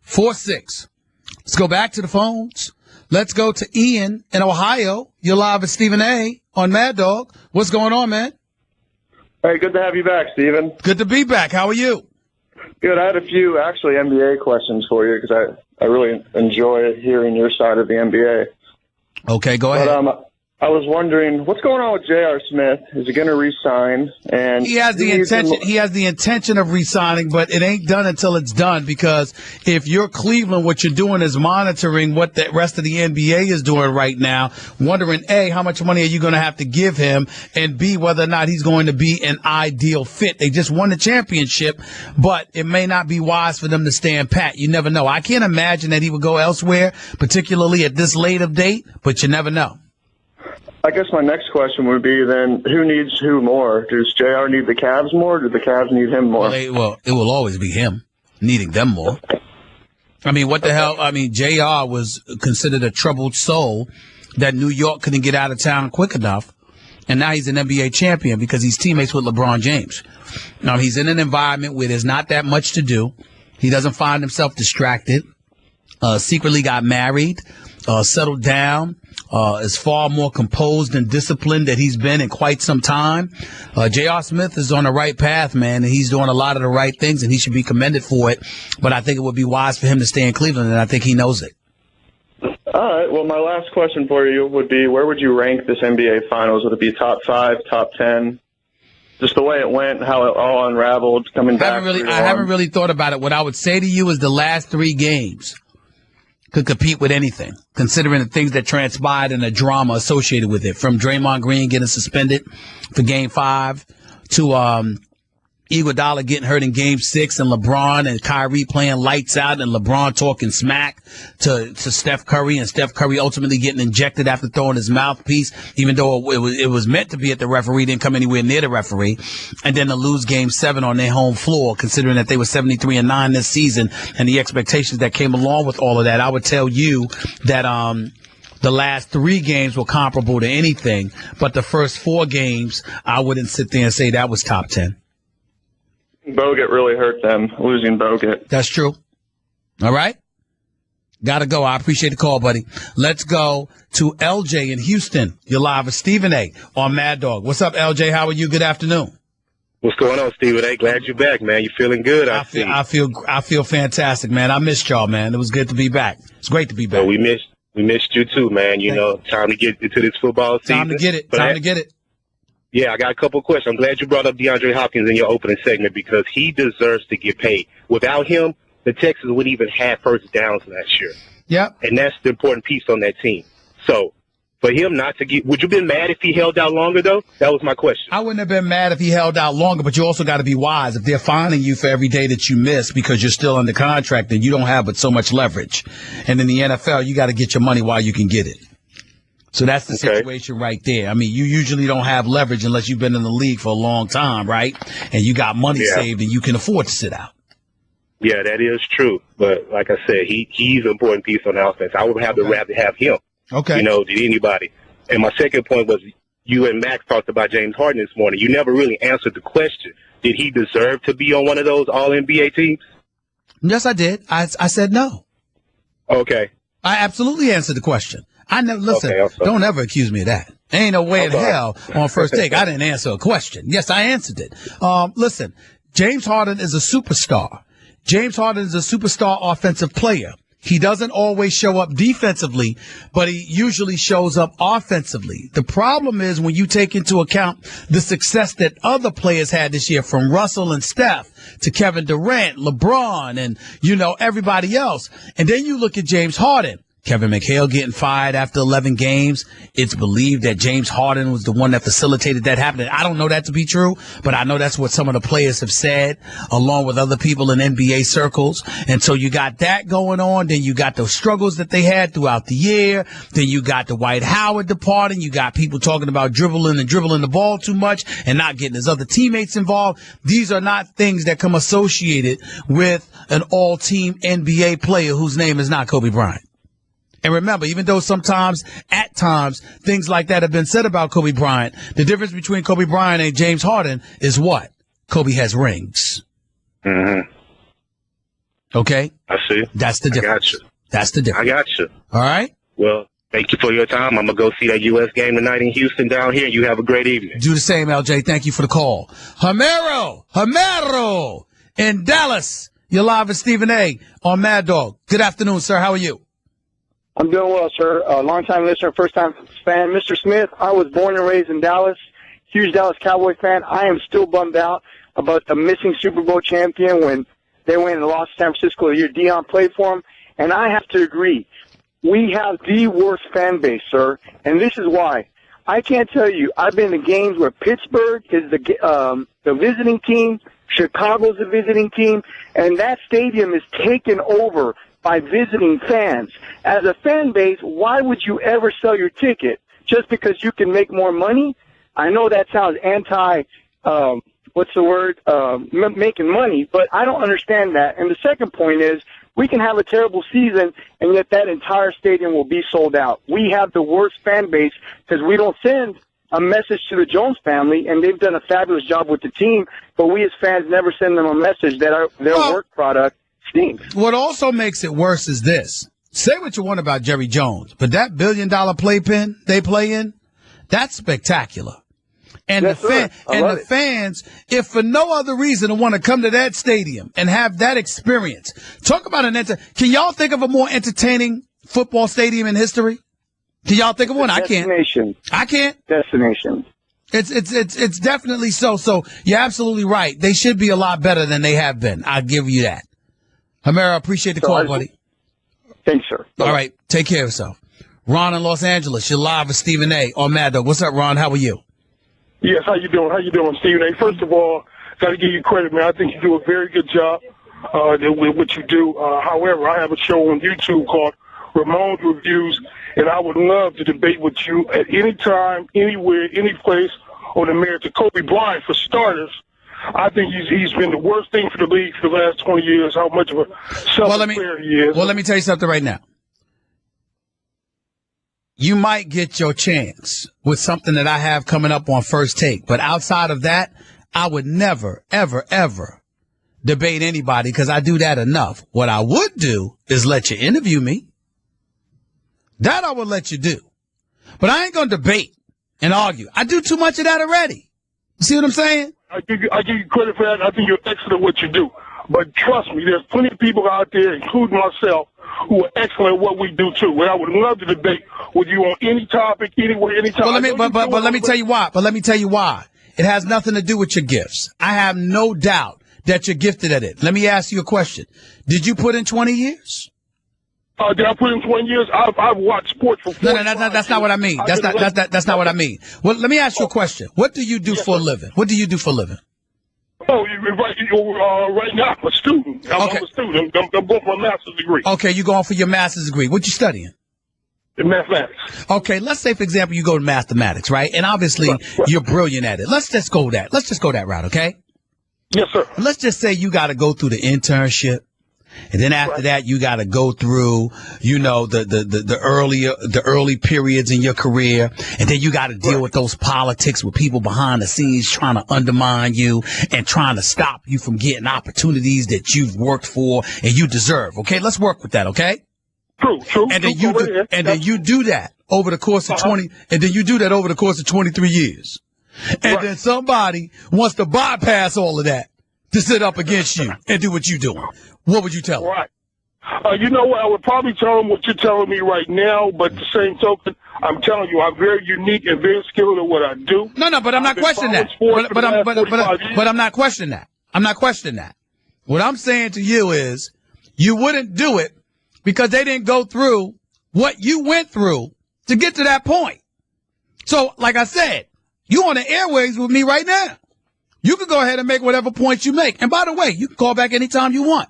Let's go back to the phones. Let's go to Ian in Ohio. You're live with Stephen A. on Mad Dog. What's going on, man? Hey, good to have you back, Stephen. Good to be back. How are you? Good. I had a few, actually, NBA questions for you because I really enjoy hearing your side of the NBA. Okay, go ahead. But, I was wondering, what's going on with J.R. Smith? Is he going to re-sign? And he has the intention. He has the intention of re-signing, but it ain't done until it's done. Because if you're Cleveland, what you're doing is monitoring what the rest of the NBA is doing right now, wondering A, how much money are you going to have to give him, and B, whether or not he's going to be an ideal fit. They just won the championship, but it may not be wise for them to stand pat. You never know. I can't imagine that he would go elsewhere, particularly at this late of date, but you never know. I guess my next question would be then, who needs who more? Does JR need the Cavs more, or do the Cavs need him more? Well, it will always be him needing them more. I mean, what the hell? I mean, JR was considered a troubled soul that New York couldn't get out of town quick enough, and now he's an NBA champion because he's teammates with LeBron James. Now, he's in an environment where there's not that much to do. He doesn't find himself distracted, secretly got married, settled down, is far more composed and disciplined than he's been in quite some time. J.R. Smith is on the right path, man, and he's doing a lot of the right things, and he should be commended for it. But I think it would be wise for him to stay in Cleveland, and I think he knows it. All right. Well, my last question for you would be, where would you rank this NBA Finals? Would it be top 5, top 10? Just the way it went, how it all unraveled, coming back. I haven't really thought about it. What I would say to you is the last 3 games could compete with anything, considering the things that transpired and the drama associated with it, from Draymond Green getting suspended for Game 5 to Iguodala getting hurt in Game 6 and LeBron and Kyrie playing lights out and LeBron talking smack to Steph Curry and Steph Curry ultimately getting injected after throwing his mouthpiece, even though it was meant to be at the referee, didn't come anywhere near the referee, and then to lose Game 7 on their home floor, considering that they were 73-9 this season and the expectations that came along with all of that. I would tell you that the last 3 games were comparable to anything, but the first 4 games, I wouldn't sit there and say that was top 10. Bogut really hurt them, losing Bogut. That's true. All right. Gotta go. I appreciate the call, buddy. Let's go to LJ in Houston. You're live with Stephen A. on Mad Dog. What's up, LJ? How are you? Good afternoon. What's going on, Stephen A? Glad you're back, man. You feeling good? I feel fantastic, man. I missed y'all, man. It was good to be back. It's great to be back. Well, we missed you too, man. You know, time to get into this football season. Time to get it. Yeah, I got a couple of questions. I'm glad you brought up DeAndre Hopkins in your opening segment because he deserves to get paid. Without him, the Texans wouldn't even have first downs last year. Yep. And that's the important piece on that team. So, for him not to get – would you have been mad if he held out longer, though? That was my question. I wouldn't have been mad if he held out longer, but you also got to be wise. If they're fining you for every day that you miss because you're still under contract, then you don't have but so much leverage. And in the NFL, you got to get your money while you can get it. So that's the situation right there. I mean, you usually don't have leverage unless you've been in the league for a long time, right? And you got money saved and you can afford to sit out. Yeah, that is true. But like I said, he's an important piece on the offense. I would have rather have him, than anybody. And my second point was you and Max talked about James Harden this morning. You never really answered the question. Did he deserve to be on one of those All-NBA teams? Yes, I did. I said no. Okay. I absolutely answered the question. I never listen. Don't ever accuse me of that. Ain't no way in hell on First Take I didn't answer a question. Yes, I answered it. Listen, James Harden is a superstar. James Harden is a superstar offensive player. He doesn't always show up defensively, but he usually shows up offensively. The problem is when you take into account the success that other players had this year, from Russell and Steph to Kevin Durant, LeBron, and, everybody else. And then you look at James Harden. Kevin McHale getting fired after 11 games. It's believed that James Harden was the one that facilitated that happening. I don't know that to be true, but I know that's what some of the players have said, along with other people in NBA circles. And so you got that going on. Then you got those struggles that they had throughout the year. Then you got the Dwight Howard departing. You got people talking about dribbling the ball too much and not getting his other teammates involved. These are not things that come associated with an all-team NBA player whose name is not Kobe Bryant. And remember, even though at times, things like that have been said about Kobe Bryant, the difference between Kobe Bryant and James Harden is what? Kobe has rings. Mm-hmm. Okay? I see. That's the difference. I got you. That's the difference. I got you. All right? Well, thank you for your time. I'm going to go see that U.S. game tonight in Houston down here. You have a great evening. Do the same, LJ. Thank you for the call. Hamero in Dallas. You're live with Stephen A. on Mad Dog. Good afternoon, sir. How are you? I'm doing well, sir. Long-time listener, first-time fan. Mr. Smith, I was born and raised in Dallas. Huge Dallas Cowboy fan. I am still bummed out about the missing Super Bowl champion when they went and lost to San Francisco the year Dion played for them. And I have to agree. We have the worst fan base, sir, and this is why. I can't tell you. I've been to games where Pittsburgh is the visiting team, Chicago's the visiting team, and that stadium is taken over by visiting fans. As a fan base, why would you ever sell your ticket? Just because you can make more money? I know that sounds making money, but I don't understand that. And the second point is, we can have a terrible season, and yet that entire stadium will be sold out. We have the worst fan base because we don't send a message to the Jones family, and they've done a fabulous job with the team, but we as fans never send them a message that their work product stinks. What also makes it worse is this. Say what you want about Jerry Jones, but that $1 billion playpen they play in, that's spectacular. And the fans, if for no other reason, to want to come to that stadium and have that experience. Talk about can y'all think of a more entertaining football stadium in history? Can y'all think of one? I can't. I can't. Destination. It's definitely so. So you're absolutely right. They should be a lot better than they have been. I'll give you that. Hamera, appreciate the call, buddy. Thanks, sir. All right. Take care of yourself. Ron in Los Angeles, you're live with Stephen A. on Mad Dog. What's up, Ron? How are you? Yes, how you doing, Stephen A? First of all, got to give you credit, man. I think you do a very good job with what you do. However, I have a show on YouTube called Ramon's Reviews, and I would love to debate with you at any time, anywhere, any place on the merits of Kobe Bryant, for starters. I think he's been the worst thing for the league for the last 20 years, how much of a selfish player he is. Well, let me tell you something right now. You might get your chance with something that I have coming up on First Take. But outside of that, I would never, ever, ever debate anybody because I do that enough. What I would do is let you interview me. That I would let you do. But I ain't going to debate and argue. I do too much of that already. You see what I'm saying? I give you credit for that. I think you're excellent at what you do. But trust me, there's plenty of people out there, including myself, who are excellent at what we do too. And I would love to debate with you on any topic, anywhere, anytime. Well, let me tell you why. It has nothing to do with your gifts. I have no doubt that you're gifted at it. Let me ask you a question. Did you put in 20 years? Did I put in 20 years? I've watched sports for 40 years. No, that's not what I mean. That's not what I mean. Well, let me ask you a question. What do you do for a living? What do you do for a living? Oh, right now I'm a student. I'm a student. I'm going for a master's degree. Okay, you're going for your master's degree. What you studying? In mathematics. Okay, let's say, for example, you go to mathematics, right? And obviously, you're brilliant at it. Let's just go that route, okay? Yes, sir. Let's just say you got to go through the internship. And then after that, you got to go through, the early periods in your career. And then you got to deal with those politics with people behind the scenes trying to undermine you and trying to stop you from getting opportunities that you've worked for and you deserve. Okay, let's work with that. Okay. True. And then you do that. over the course of 20, and then you do that over the course of 23 years. And then somebody wants to bypass all of that to sit up against you and do what you're doing. What would you tell them? Right. You know what? I would probably tell them what you're telling me right now, but the same token, I'm telling you, I'm very unique and very skilled at what I do. No, but I'm not questioning that. But I'm not questioning that. I'm not questioning that. What I'm saying to you is you wouldn't do it because they didn't go through what you went through to get to that point. So, like I said, you on the airwaves with me right now. You can go ahead and make whatever points you make. And by the way, you can call back anytime you want.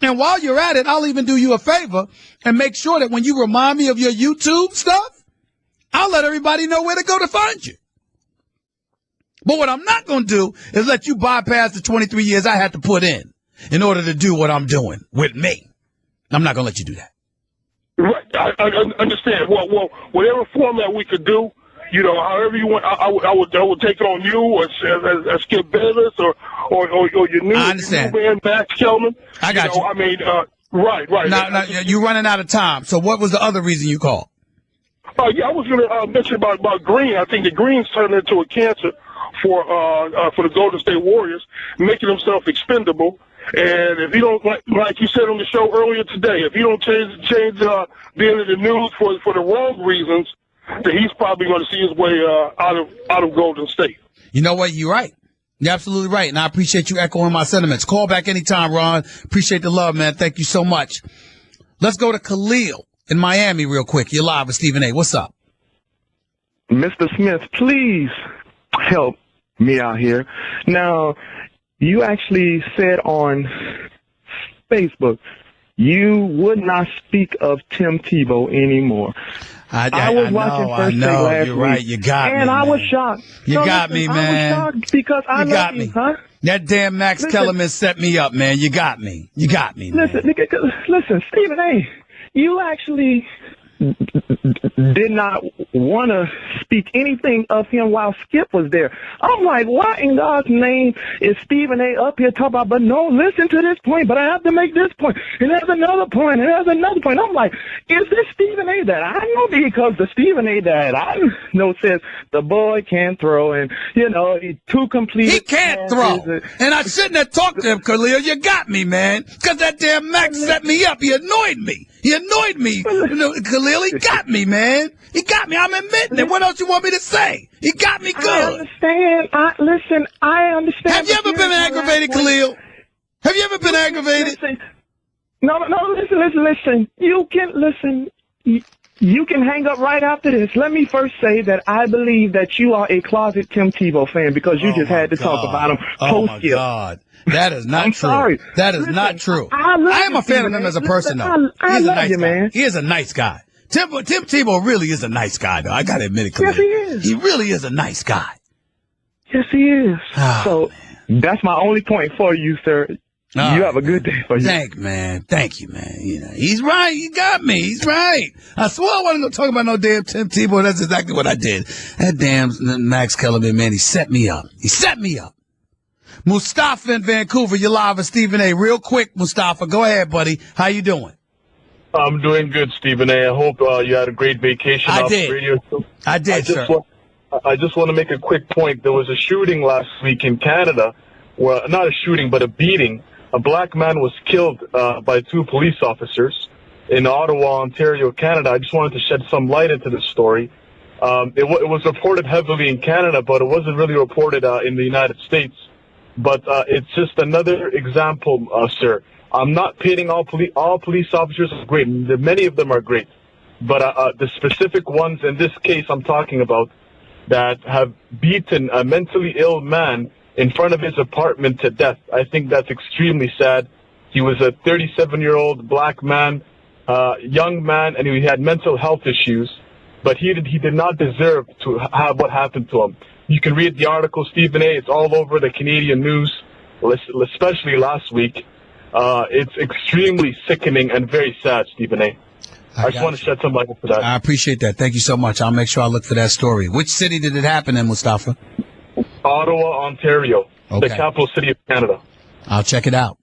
And while you're at it, I'll even do you a favor and make sure that when you remind me of your YouTube stuff, I'll let everybody know where to go to find you. But what I'm not going to do is let you bypass the 23 years I had to put in order to do what I'm doing with me. I'm not going to let you do that. Right. I understand. Well, whatever format we could do, you know, however you want, I would take it on you or as Skip Bayless or your new man, Max Kellerman. I got you. I mean, right. Now, you're running out of time. So what was the other reason you called? Yeah, I was going to mention about Green. I think the Green's turned into a cancer for the Golden State Warriors, making himself expendable. And if you don't, like you said on the show earlier today, if you don't change being in the news for the wrong reasons, then he's probably going to see his way out of Golden State. You know what? You're right. You're absolutely right. And I appreciate you echoing my sentiments. Call back anytime, Ron. Appreciate the love, man. Thank you so much. Let's go to Khalil in Miami real quick. You're live with Stephen A. What's up? Mr. Smith, please help me out here. Now, you actually said on Facebook you would not speak of Tim Tebow anymore. I was watching First Take last you're week, right. You got me, and I was man. shocked. You got me, man. I was shocked because I love you, huh? That damn Max Kellerman set me up, man. You got me. You got me, man. Listen, Stephen A., you actually did not want to speak anything of him while Skip was there. I'm like, why in God's name is Stephen A. up here talking about, but no, listen to this point, but I have to make this point, and there's another point, and there's another point. I'm like, is this Stephen A. that I know? Because the Stephen A. that I know says the boy can't throw, and, you know, he's too complete. He can't throw. And I shouldn't have talked to him, Khalil. You got me, man. Because that damn Max set me up. He annoyed me. You know, Khalil, he got me, man. He got me. I'm admitting it. What else you want me to say? He got me good. I understand. I understand. Have you ever been aggravated, Khalil? Have you ever been aggravated? No, listen. You can hang up right after this. Let me first say that I believe that you are a closet Tim Tebow fan because you just had to talk about him. Oh, my God. That is not true. Sorry. That is not true. I am a fan of him as a person, though. He's a nice guy. He is a nice guy. Tim Tebow really is a nice guy, though. I got to admit it. Yes, he is. He really is a nice guy. Yes, he is. So that's my only point for you, sir. You have a good day for you. Thank you, man. You know, he's right. He got me. He's right. I swear I wasn't going to talk about no damn Tim Tebow. That's exactly what I did. That damn Max Kellerman, man, he set me up. Mustafa in Vancouver, you're live with Stephen A. Real quick, Mustafa, go ahead, buddy. How you doing? I'm doing good, Stephen A. I hope you had a great vacation off the radio show. I did, sir. I just want to make a quick point. There was a shooting last week in Canada, well, not a shooting, but a beating. A black man was killed by two police officers in Ottawa, Ontario, Canada. I just wanted to shed some light into this story. It was reported heavily in Canada, but it wasn't really reported in the United States. But it's just another example, sir. I'm not pitting all police officers are great. Many of them are great. But the specific ones in this case I'm talking about that have beaten a mentally ill man in front of his apartment to death, I think that's extremely sad. He was a 37-year-old black man, young man, and he had mental health issues. But he did not deserve to have what happened to him. You can read the article, Stephen A. It's all over the Canadian news, especially last week. It's extremely sickening and very sad, Stephen A. I just want to shed some light for that. I appreciate that. Thank you so much. I'll make sure I look for that story. Which city did it happen in, Mustafa? Ottawa, Ontario, the capital city of Canada. I'll check it out.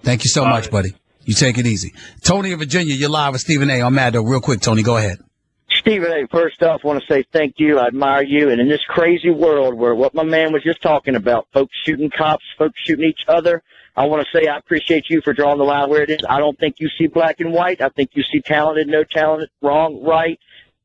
Thank you so much, buddy. You take it easy. Tony of Virginia, you're live with Stephen A. on Mad Dog. Real quick, Tony, go ahead. Stephen A., first off, I want to say thank you. I admire you. And in this crazy world where what my man was just talking about, folks shooting cops, folks shooting each other, I want to say I appreciate you for drawing the line where it is. I don't think you see black and white. I think you see talented, no talent, wrong, right.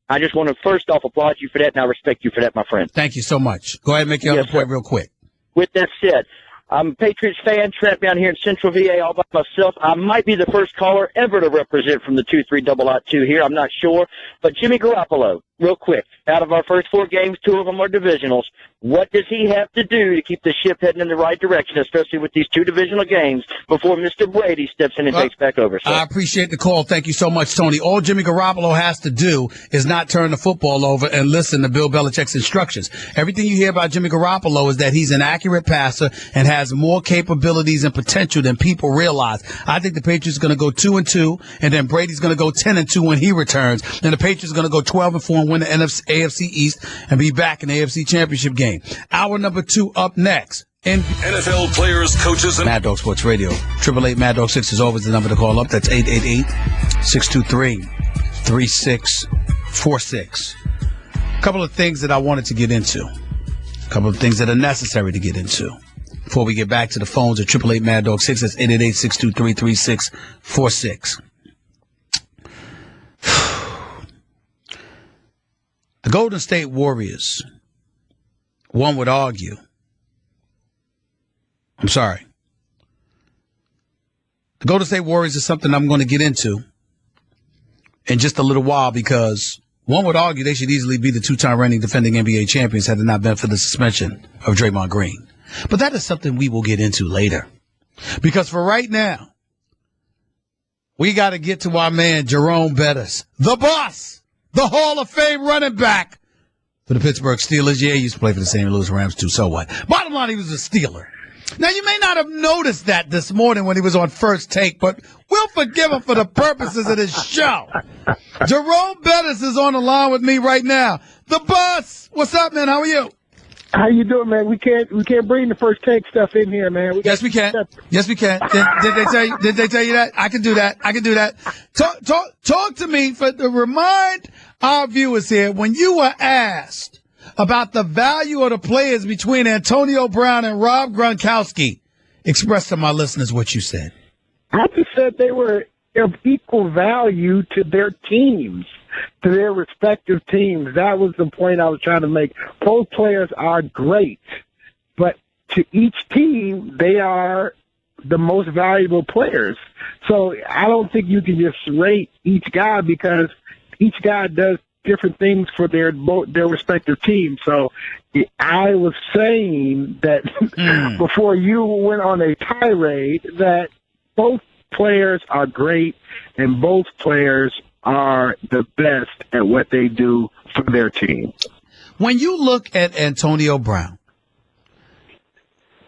I just want to first off applaud you for that, and I respect you for that, my friend. Thank you so much. Go ahead and make your other point real quick. With that said, I'm a Patriots fan, trapped down here in Central VA all by myself. I might be the first caller ever to represent from the 2-3-2 here. I'm not sure. But Jimmy Garoppolo, real quick, out of our first 4 games, 2 of them are divisionals. What does he have to do to keep the ship heading in the right direction, especially with these 2 divisional games, before Mr. Brady steps in and takes back over? So. I appreciate the call. Thank you so much, Tony. All Jimmy Garoppolo has to do is not turn the football over and listen to Bill Belichick's instructions. Everything you hear about Jimmy Garoppolo is that he's an accurate passer and has more capabilities and potential than people realize. I think the Patriots are going to go 2-2, and then Brady's going to go 10-2 when he returns. And the Patriots are going to go 12-4 and win the AFC East and be back in the AFC Championship game. Hour number 2 up next. NFL players, coaches, and Mad Dog Sports Radio. 888 Mad Dog 6 is always the number to call up. That's 888-623-3646. A couple of things that I wanted to get into. A couple of things that are necessary to get into. Before we get back to the phones at 888 Mad Dog 6, that's 888-623-3646. The Golden State Warriors, one would argue, the Golden State Warriors is something I'm going to get into in just a little while, because one would argue they should easily be the 2-time reigning defending NBA champions had it not been for the suspension of Draymond Green. But that is something we will get into later. Because for right now, we got to get to our man, Jerome Bettis, the boss, the Hall of Fame running back for the Pittsburgh Steelers. Yeah, he used to play for the St. Louis Rams too, so what? Bottom line, he was a Steeler. Now, you may not have noticed that this morning when he was on First Take, but we'll forgive him for the purposes of this show. Jerome Bettis is on the line with me right now. The boss. What's up, man? How are you? How you doing, man? We can't bring the First Take stuff in here, man. Yes, we can. Yes, we can. Did they tell you? Did they tell you that? I can do that. Talk to me to remind our viewers here, when you were asked about the value of the players between Antonio Brown and Rob Gronkowski, express to my listeners what you said. I just said they were of equal value to their teams, to their respective teams. That was the point I was trying to make. Both players are great, but to each team, they are the most valuable players. So I don't think you can just rate each guy, because each guy does different things for their respective teams. So I was saying that before you went on a tirade, that both players are great and both players are the best at what they do for their team. When you look at Antonio Brown,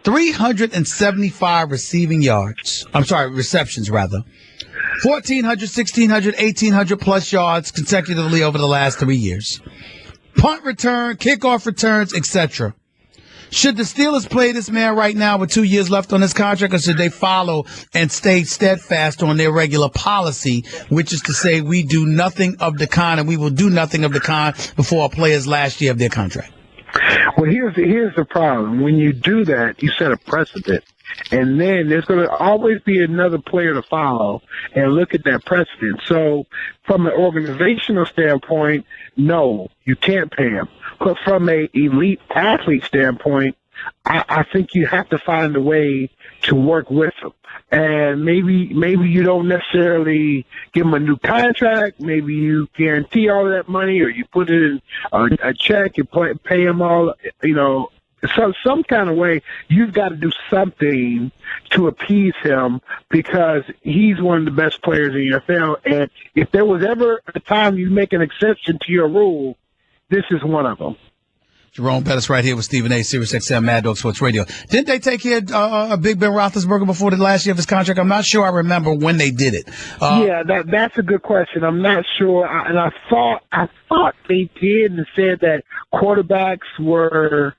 375 receptions, 1,400, 1,600, 1,800 plus yards consecutively over the last 3 years. Punt return, kickoff returns, etc. Should the Steelers play this man right now with 2 years left on his contract, or should they follow and stay steadfast on their regular policy, which is to say we do nothing of the kind and we will do nothing of the kind before a player's last year of their contract? Well, here's the problem. When you do that, you set a precedent. And then there's going to always be another player to follow and look at that precedent. So from an organizational standpoint, no, you can't pay him. But from an elite athlete standpoint, I think you have to find a way to work with him. And maybe you don't necessarily give him a new contract. Maybe you guarantee all of that money, or you put it in a check and pay him all, some kind of way. You've got to do something to appease him, because he's one of the best players in the NFL. And if there was ever a time you make an exception to your rule, this is one of them. Jerome Bettis right here with Stephen A., Sirius XM, Mad Dog Sports Radio. Didn't they take care of Big Ben Roethlisberger before the last year of his contract? I'm not sure I remember when they did it. Yeah, that's a good question. I'm not sure. I thought they did, and said that quarterbacks were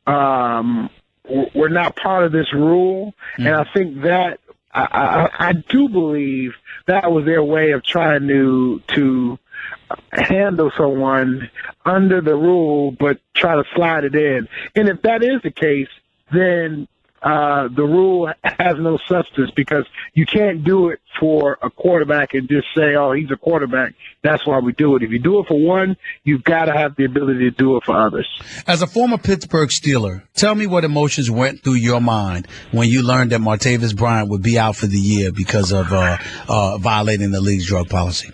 not part of this rule. And I think that I do believe that was their way of trying to handle someone under the rule but try to slide it in. And if that is the case, then the rule has no substance, because you can't do it for a quarterback and just say, oh, he's a quarterback, that's why we do it. If you do it for one, you've got to have the ability to do it for others. As a former Pittsburgh Steeler, tell me what emotions went through your mind when you learned that Martavis Bryant would be out for the year because of violating the league's drug policy.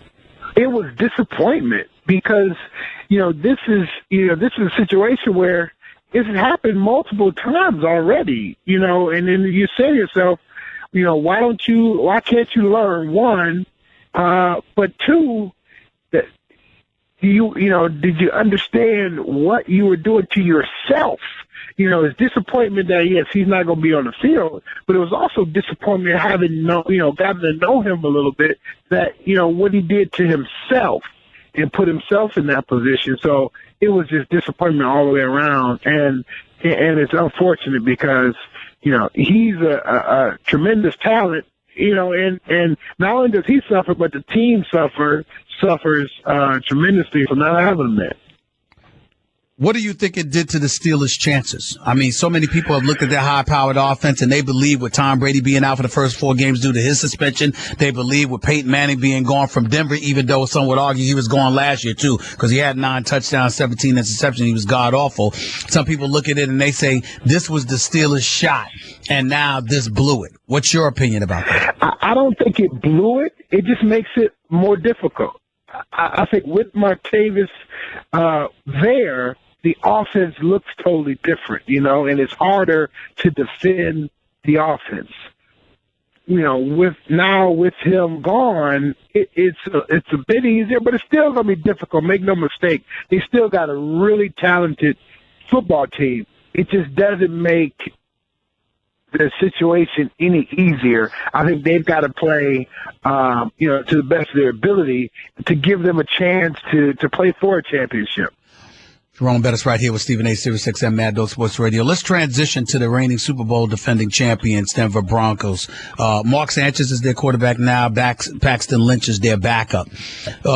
It was disappointment, because, this is a situation where it's happened multiple times already, and then you say to yourself, why can't you learn, one, but two, that did you understand what you were doing to yourself? It's disappointment that, yes, he's not going to be on the field, but it was also disappointment having gotten to know him a little bit, that, what he did to himself and put himself in that position. So it was just disappointment all the way around. And it's unfortunate, because, he's a tremendous talent, and not only does he suffer, but the team suffers tremendously for not having him there. What do you think it did to the Steelers' chances? I mean, so many people have looked at their high-powered offense, and they believe with Tom Brady being out for the first 4 games due to his suspension, they believe with Peyton Manning being gone from Denver, even though some would argue he was gone last year too, because he had 9 touchdowns, 17 interceptions. He was god-awful. Some people look at it and they say this was the Steelers' shot, and now this blew it. What's your opinion about that? I don't think it blew it. It just makes it more difficult. I think with Martavis there, the offense looks totally different, and it's harder to defend the offense. With him gone, it's a bit easier, but it's still going to be difficult. Make no mistake, they still got a really talented football team. It just doesn't make the situation any easier. I think they've got to play, to the best of their ability to give them a chance to play for a championship. Jerome Bettis right here with Stephen A. Sirius XM Mad Dog Sports Radio. Let's transition to the reigning Super Bowl defending champions, Denver Broncos. Mark Sanchez is their quarterback now. Paxton Lynch is their backup.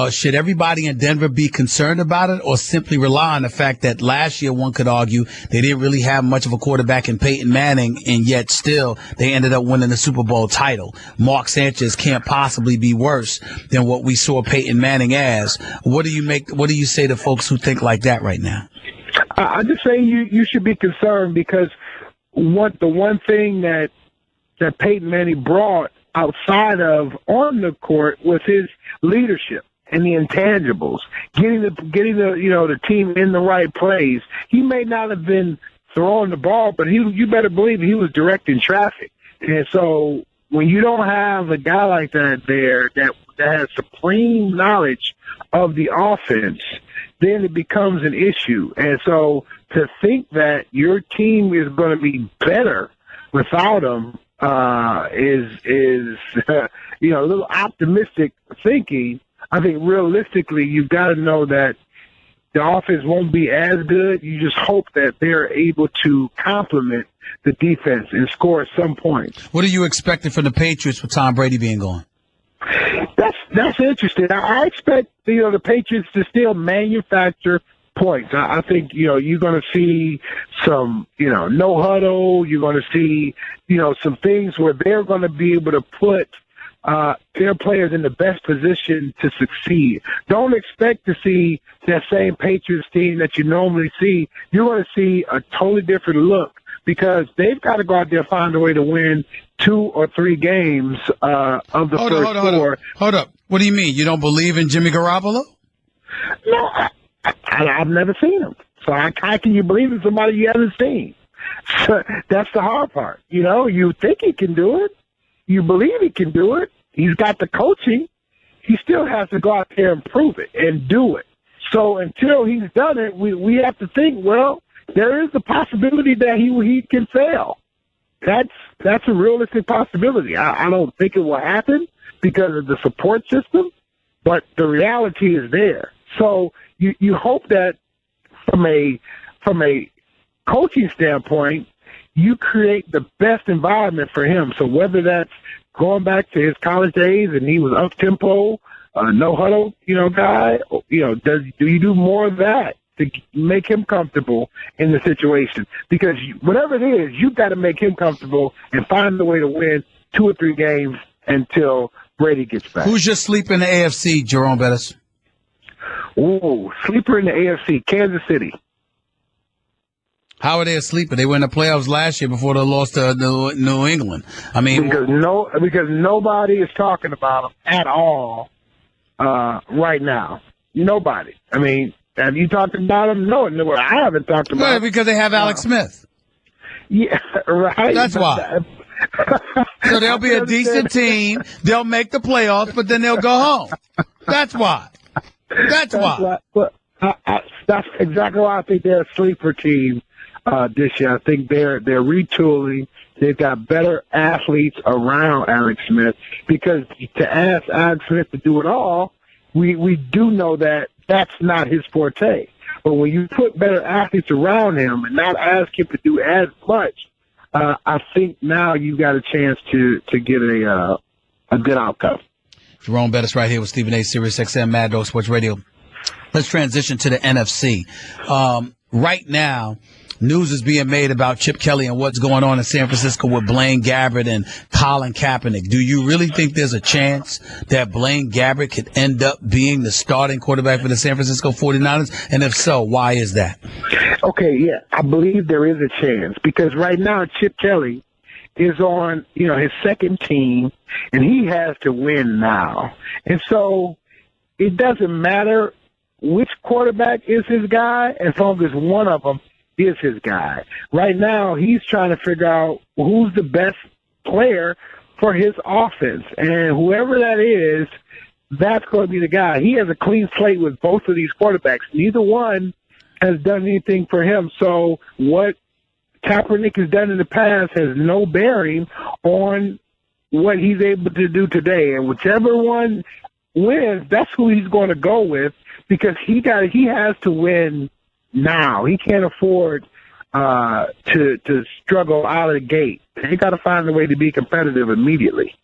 Should everybody in Denver be concerned about it, or simply rely on the fact that last year one could argue they didn't really have much of a quarterback in Peyton Manning, and yet still they ended up winning the Super Bowl title? Mark Sanchez can't possibly be worse than what we saw Peyton Manning as. What do you say to folks who think like that right now? I just say you should be concerned, because the one thing that Peyton Manning brought outside of on the court was his leadership and the intangibles, getting the team in the right place. He may not have been throwing the ball, but you better believe he was directing traffic. And so when you don't have a guy like that there that has supreme knowledge of the offense, then it becomes an issue. And so to think that your team is going to be better without him is a little optimistic thinking. I think realistically, you've got to know that the offense won't be as good. You just hope that they're able to complement the defense and score some points. What are you expecting from the Patriots with Tom Brady being gone? That's interesting. I expect the Patriots to still manufacture points. I think you're going to see some no huddle. You're going to see some things where they're going to be able to put their players in the best position to succeed. Don't expect to see that same Patriots team that you normally see. You're going to see a totally different look, because they've got to go out there and find a way to win 2 or 3 games of the first 4. Hold up. What do you mean? You don't believe in Jimmy Garoppolo? No, I've never seen him. So how can you believe in somebody you haven't seen? So that's the hard part. You think he can do it. You believe he can do it. He's got the coaching. He still has to go out there and prove it and do it. So until he's done it, we have to think, well, there is the possibility that he can fail. That's a realistic possibility. I don't think it will happen because of the support system, but the reality is there. So you hope that from a coaching standpoint, you create the best environment for him. So whether that's going back to his college days and he was up tempo, no huddle, guy? Do you do more of that to make him comfortable in the situation? Because whatever it is, you've got to make him comfortable and find the way to win 2 or 3 games until Brady gets back. Who's your sleeper in the AFC, Jerome Bettis? Ooh, sleeper in the AFC, Kansas City. How are they a sleeper? They were in the playoffs last year before they lost to New England. I mean, because nobody is talking about them at all right now. Nobody. I mean, have you talked about them? No, I haven't talked about them. Because they have Alex Smith. Yeah, right. That's why. So they'll be a decent team. They'll make the playoffs, but then they'll go home. That's why. That's why. That's exactly why I think they're a sleeper team this year. I think they're retooling. They've got better athletes around Alex Smith, because to ask Alex Smith to do it all, we do know that that's not his forte. But when you put better athletes around him and not ask him to do as much, I think now you got a chance to get a good outcome. Jerome Bettis right here with Stephen A. Sirius XM Mad Dog Sports Radio. Let's transition to the NFC. Right now, news is being made about Chip Kelly and what's going on in San Francisco with Blaine Gabbert and Colin Kaepernick. Do you really think there's a chance that Blaine Gabbert could end up being the starting quarterback for the San Francisco 49ers? And if so, why is that? Okay, yeah, I believe there is a chance, because right now Chip Kelly is on, his second team, and he has to win now. And so it doesn't matter which quarterback is his guy, as long as one of them is his guy. Right now, he's trying to figure out who's the best player for his offense. And whoever that is, that's going to be the guy. He has a clean slate with both of these quarterbacks. Neither one has done anything for him. So what Kaepernick has done in the past has no bearing on what he's able to do today. And whichever one wins, that's who he's going to go with, because he has to win now. He can't afford to struggle out of the gate. He got to find a way to be competitive immediately.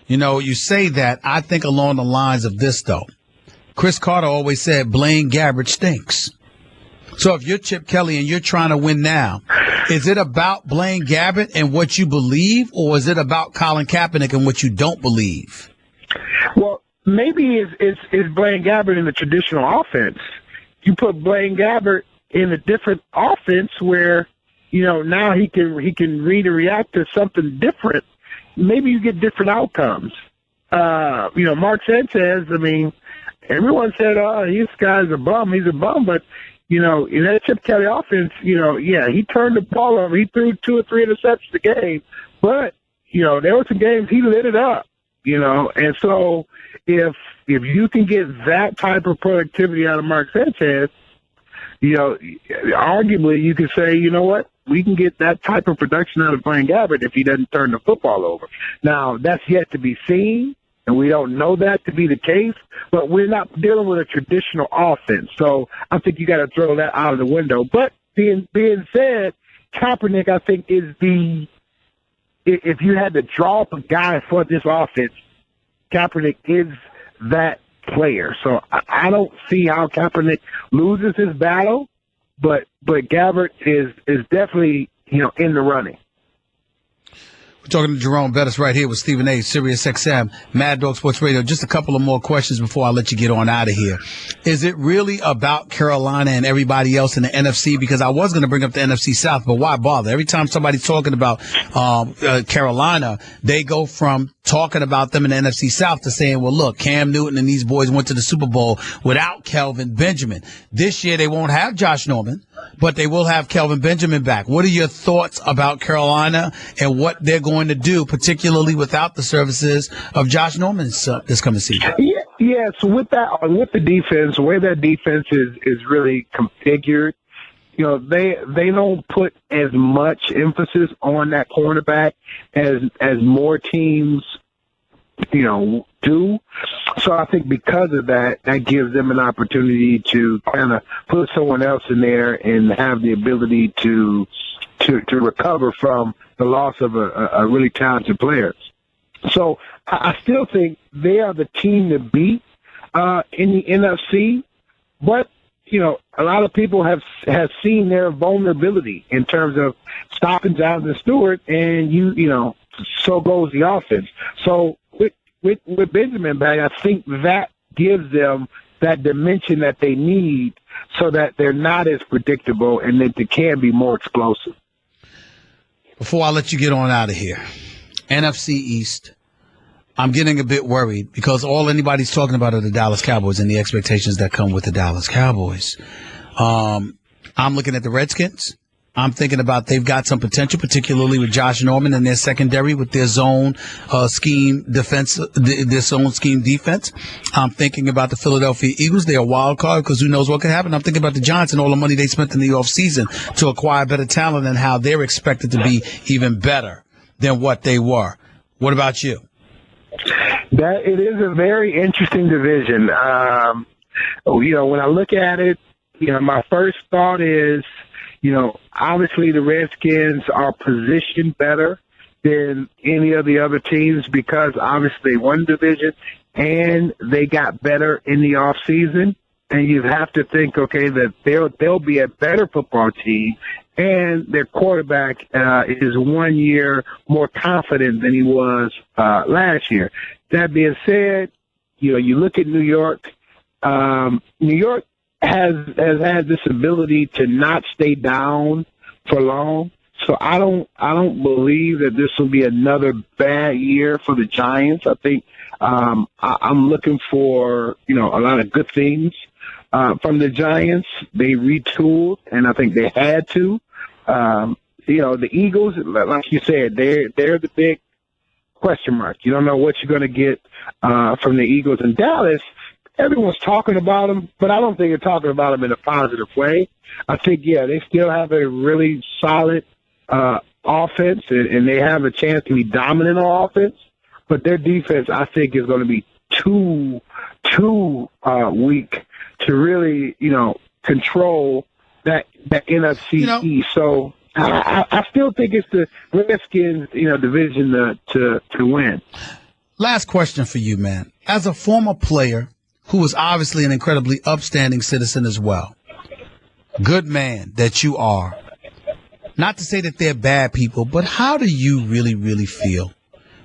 You say that. I think along the lines of this, though. Chris Carter always said Blaine Gabbert stinks. So if you're Chip Kelly and you're trying to win now, is it about Blaine Gabbert and what you believe, or is it about Colin Kaepernick and what you don't believe? Well, maybe it's Blaine Gabbert in the traditional offense. You put Blaine Gabbert in a different offense where, now he can read and react to something different. Maybe you get different outcomes. Mark Sanchez, everyone said, this guy's a bum. He's a bum. But, in that Chip Kelly offense, he turned the ball over. He threw 2 or 3 interceptions a game. But, there were some games he lit it up, And so if you can get that type of productivity out of Mark Sanchez, arguably you could say, you know what, we can get that type of production out of Blaine Gabbert if he doesn't turn the football over. Now, that's yet to be seen, and we don't know that to be the case, but we're not dealing with a traditional offense. So I think you got to throw that out of the window. But being said, Kaepernick, I think, is if you had to draw up a guy for this offense, Kaepernick is that player. So I don't see how Kaepernick loses his battle, but Gabbert is definitely, in the running. We're talking to Jerome Bettis right here with Stephen A. Sirius XM, Mad Dog Sports Radio. Just a couple of more questions before I let you get on out of here. Is it really about Carolina and everybody else in the NFC? Because I was going to bring up the NFC South, but why bother? Every time somebody's talking about Carolina, they go from talking about them in the NFC South to saying, well, look, Cam Newton and these boys went to the Super Bowl without Kelvin Benjamin. This year they won't have Josh Norman, but they will have Kelvin Benjamin back. What are your thoughts about Carolina and what they're going to do, particularly without the services of Josh Norman this coming season? Yeah. So with the defense, the way that defense is really configured, they don't put as much emphasis on that cornerback as more teams, do. So I think because of that gives them an opportunity to kind of put someone else in there and have the ability to recover from the loss of a really talented player. So I still think they are the team to beat in the NFC. But, you know, a lot of people have seen their vulnerability in terms of stopping Jonathan Stewart, and you know, so goes the offense. So with Benjamin back, I think that gives them that dimension that they need so that they're not as predictable and that they can be more explosive. Before I let you get on out of here, NFC East, I'm getting a bit worried because all anybody's talking about are the Dallas Cowboys and the expectations that come with the Dallas Cowboys. I'm looking at the Redskins. I'm thinking about they've got some potential, particularly with Josh Norman and their secondary with their zone scheme defense, their zone scheme defense. I'm thinking about the Philadelphia Eagles. They're a wild card because who knows what could happen. I'm thinking about the Giants and all the money they spent in the offseason to acquire better talent and how they're expected to be even better than what they were. What about you? That it is a very interesting division. You know, when I look at it, you know, my first thought is, you know, obviously the Redskins are positioned better than any of the other teams because obviously they won the division and they got better in the off season. And you have to think, okay, that they'll be a better football team, and their quarterback is 1 year more confident than he was last year. That being said, you know, you look at New York. New York has had this ability to not stay down for long. So I don't believe that this will be another bad year for the Giants. I think I'm looking for, you know, a lot of good things from the Giants. They retooled, and I think they had to. You know, the Eagles, like you said, they're the big question mark. You don't know what you're going to get from the Eagles. And Dallas, everyone's talking about them, but I don't think they're talking about them in a positive way. I think, yeah, they still have a really solid offense, and they have a chance to be dominant on offense. But their defense, I think, is going to be too weak to really, you know, control that NFC East. So I still think it's the Redskins, you know, division to win. Last question for you, man. As a former player who is obviously an incredibly upstanding citizen as well, good man that you are, not to say that they're bad people, but how do you really, really feel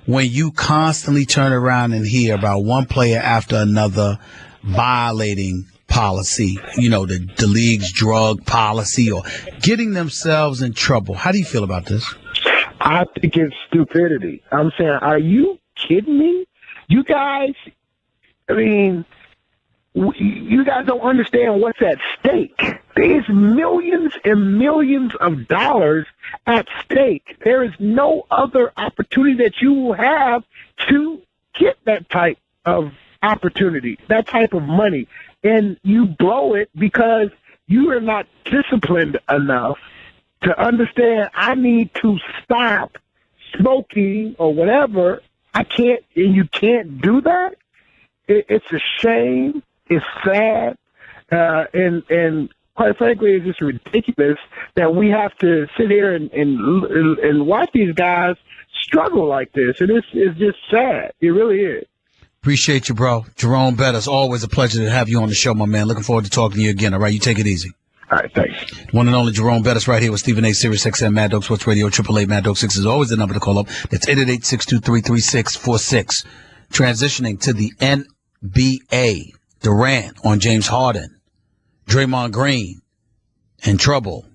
when you constantly turn around and hear about one player after another violating policy, you know, the league's drug policy or getting themselves in trouble? How do you feel about this? I think it's stupidity. I'm saying, are you kidding me? You guys, I mean, you guys don't understand what's at stake. There's millions and millions of dollars at stake. There is no other opportunity that you will have to get that type of opportunity, that type of money. And you blow it because you are not disciplined enough to understand I need to stop smoking or whatever. I can't, and you can't do that. It's a shame. It's sad. And quite frankly, it's just ridiculous that we have to sit here and watch these guys struggle like this. And it's just sad. It really is. Appreciate you, bro. Jerome Bettis, always a pleasure to have you on the show, my man. Looking forward to talking to you again. All right, you take it easy. All right, thanks. One and only Jerome Bettis right here with Stephen A. Sirius XM Mad Dog Sports Radio, 888 Mad Dog 6 is always the number to call up. That's 888-623-3646. Transitioning to the NBA. Durant on James Harden. Draymond Green in trouble.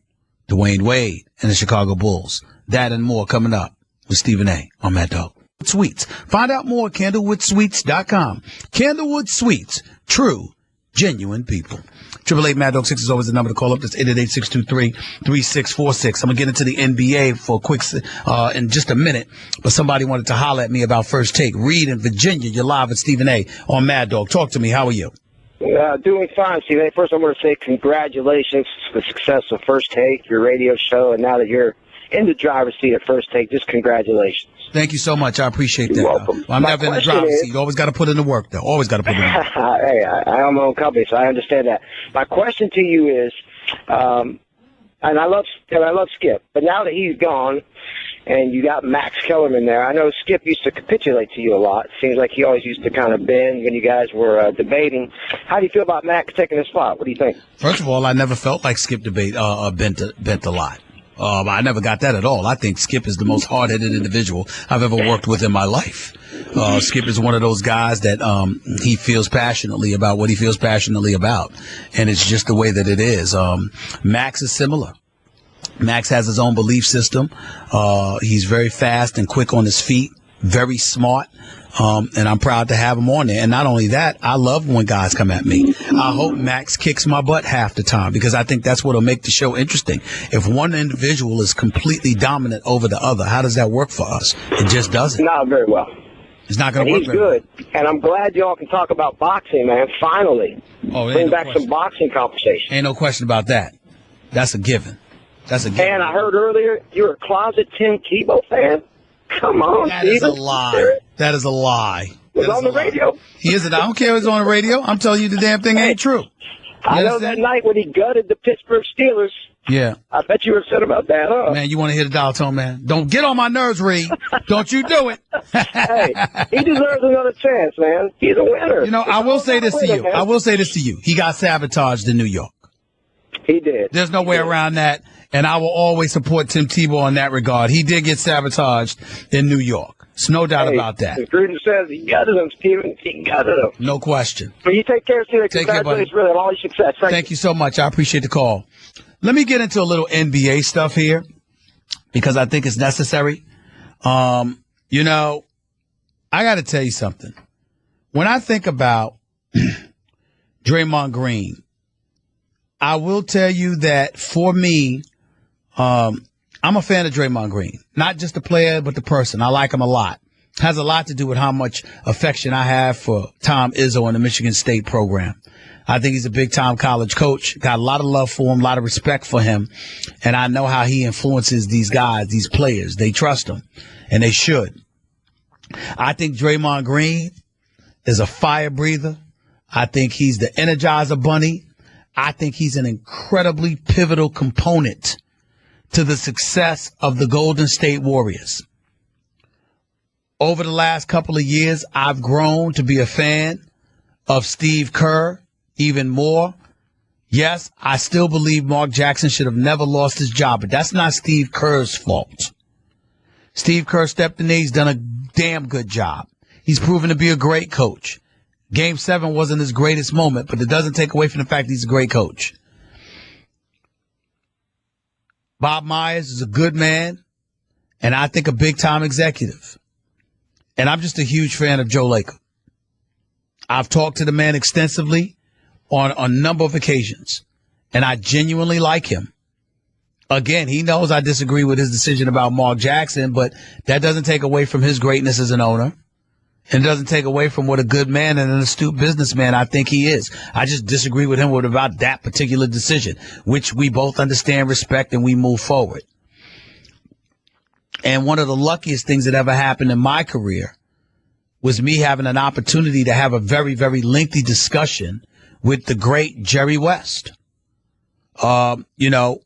Dwayne Wade and the Chicago Bulls. That and more coming up with Stephen A. on Mad Dog. Sweets. Find out more at CandlewoodsSweets.com. Candlewood Sweets. True, genuine people. 888 Mad Dog 6 is always the number to call up. That's 888-623-3646. I'm going to get into the NBA for a quick in just a minute, but somebody wanted to holler at me about First Take. Reed in Virginia, you're live at Stephen A. on Mad Dog. Talk to me. How are you? Doing fine, Stephen A. First, I want to say congratulations for the success of First Take, your radio show, and now that you're in the driver's seat at First Take, just congratulations. Thank you so much. I appreciate that. You're welcome. I'm never in the driver's seat. Always got to put in the work, though. Always got to put in the work. Hey, I own my own company, so I understand that. My question to you is, and I love Skip, but now that he's gone, and you got Max Kellerman there. I know Skip used to capitulate to you a lot. Seems like he always used to kind of bend when you guys were debating. How do you feel about Max taking his spot? What do you think? First of all, I never felt like Skip bent a lot. I never got that at all. I think Skip is the most hard-headed individual I've ever worked with in my life. Skip is one of those guys that he feels passionately about what he feels passionately about, and it's just the way that it is. Max is similar. Max has his own belief system. He's very fast and quick on his feet, very smart. And I'm proud to have him on there. And not only that, I love when guys come at me. I hope Max kicks my butt half the time because I think that's what will make the show interesting. If one individual is completely dominant over the other, how does that work for us? It just doesn't. Not very well. It's not going to work. He's good. And I'm glad y'all can talk about boxing, man. Finally. Bring back some boxing conversation. Ain't no question about that. That's a given. That's a given. And I heard earlier you're a closet Tim Tebow fan. Come on, That is a lie. That is a lie. Was on the radio. He isn't. I don't care if it's on the radio. I'm telling you the damn thing ain't true. I know that night when he gutted the Pittsburgh Steelers. Yeah. I bet you were upset about that, huh? Man, you want to hit a dial tone, man. Don't get on my nerves, Reed. Don't you do it. Hey, he deserves another chance, man. He's a winner. You know, I will say this to you. I will say this to you. He got sabotaged in New York. He did. There's no way around that. And I will always support Tim Tebow in that regard. He did get sabotaged in New York. There's no doubt about that. Gruden says he gutted him, Steven. He gutted him. No question. Well, you take care, Steven. Take care, buddy. Congratulations, really, on all your success. Thank you so much. I appreciate the call. Let me get into a little NBA stuff here because I think it's necessary. You know, I got to tell you something. When I think about Draymond Green, I will tell you that for me, I'm a fan of Draymond Green, not just the player, but the person. I like him a lot. Has a lot to do with how much affection I have for Tom Izzo and the Michigan State program. I think he's a big-time college coach. Got a lot of love for him, a lot of respect for him. And I know how he influences these guys, these players. They trust him, and they should. I think Draymond Green is a fire breather. I think he's the Energizer Bunny. I think he's an incredibly pivotal component to the success of the Golden State Warriors. Over the last couple of years, I've grown to be a fan of Steve Kerr even more. Yes, I still believe Mark Jackson should have never lost his job, but that's not Steve Kerr's fault. Steve Kerr stepped in there. He's done a damn good job. He's proven to be a great coach. Game 7 wasn't his greatest moment, but it doesn't take away from the fact he's a great coach. Bob Myers is a good man, and I think a big-time executive. And I'm just a huge fan of Joe Lacob. I've talked to the man extensively on a number of occasions, and I genuinely like him. Again, he knows I disagree with his decision about Mark Jackson, but that doesn't take away from his greatness as an owner. And it doesn't take away from what a good man and an astute businessman I think he is. I just disagree with him about that particular decision, which we both understand, respect, and we move forward. And one of the luckiest things that ever happened in my career was me having an opportunity to have a very, very lengthy discussion with the great Jerry West. You know,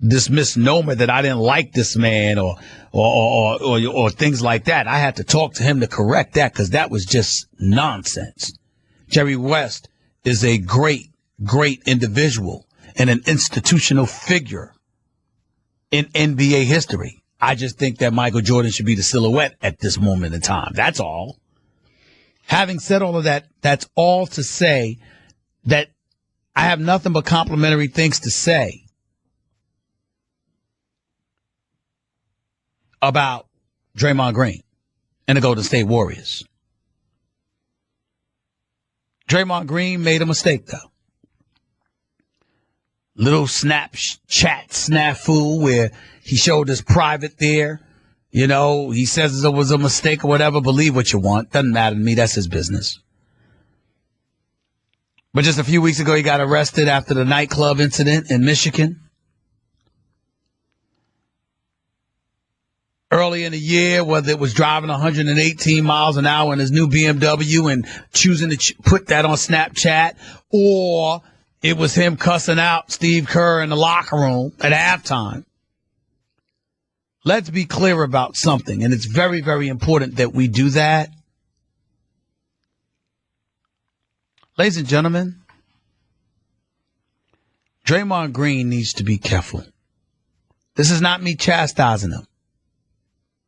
this misnomer that I didn't like this man or things like that. I had to talk to him to correct that because that was just nonsense. Jerry West is a great, great individual and an institutional figure in NBA history. I just think that Michael Jordan should be the silhouette at this moment in time. That's all. Having said all of that, that's all to say that I have nothing but complimentary things to say about Draymond Green and the Golden State Warriors. Draymond Green made a mistake, though. Little Snapchat snafu where he showed his private there. You know, he says it was a mistake or whatever. Believe what you want. Doesn't matter to me. That's his business. But just a few weeks ago, he got arrested after the nightclub incident in Michigan. Early in the year, whether it was driving 118 miles an hour in his new BMW and choosing to put that on Snapchat, or it was him cussing out Steve Kerr in the locker room at halftime. let's be clear about something, and it's very, very important that we do that. Ladies and gentlemen, Draymond Green needs to be careful. This is not me chastising him.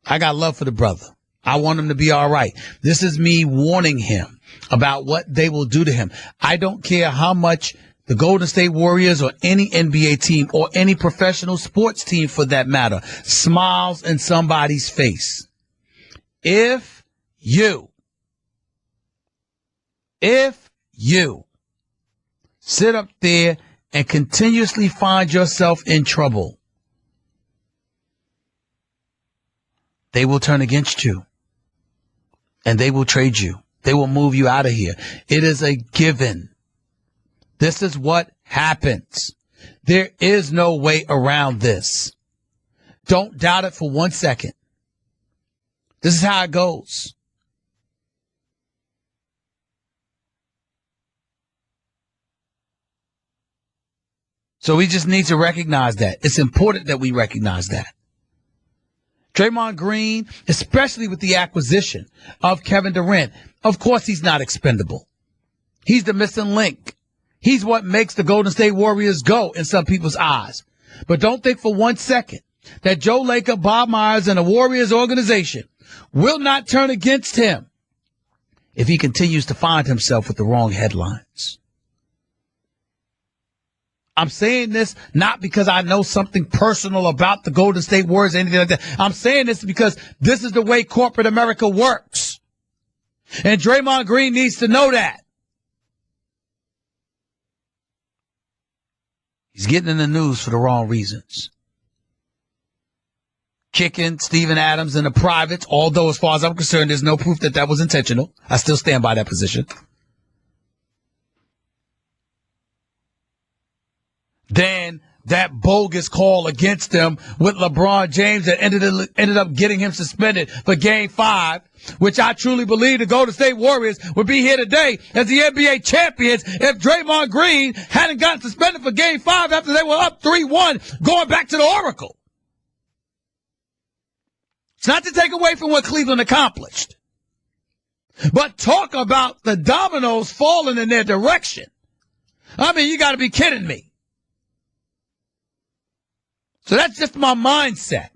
I got love for the brother. I want him to be all right. This is me warning him about what they will do to him. I don't care how much the Golden State Warriors or any NBA team or any professional sports team for that matter smiles in somebody's face. If you sit up there and continuously find yourself in trouble, they will turn against you and they will trade you. They will move you out of here. It is a given. This is what happens. There is no way around this. Don't doubt it for 1 second. This is how it goes. So we just need to recognize that. It's important that we recognize that. Draymond Green, especially with the acquisition of Kevin Durant, of course he's not expendable. He's the missing link. He's what makes the Golden State Warriors go in some people's eyes. But don't think for 1 second that Joe Lacob, Bob Myers, and the Warriors organization will not turn against him if he continues to find himself with the wrong headlines. I'm saying this not because I know something personal about the Golden State Warriors or anything like that. I'm saying this because this is the way corporate America works. And Draymond Green needs to know that. He's getting in the news for the wrong reasons. Kicking Steven Adams in the privates, although as far as I'm concerned, there's no proof that that was intentional. I still stand by that position. Then that bogus call against him with LeBron James that ended up getting him suspended for Game 5, which I truly believe the Golden State Warriors would be here today as the NBA champions if Draymond Green hadn't gotten suspended for Game 5 after they were up 3-1 going back to the Oracle. It's not to take away from what Cleveland accomplished, but talk about the dominoes falling in their direction. I mean, you got to be kidding me. So that's just my mindset.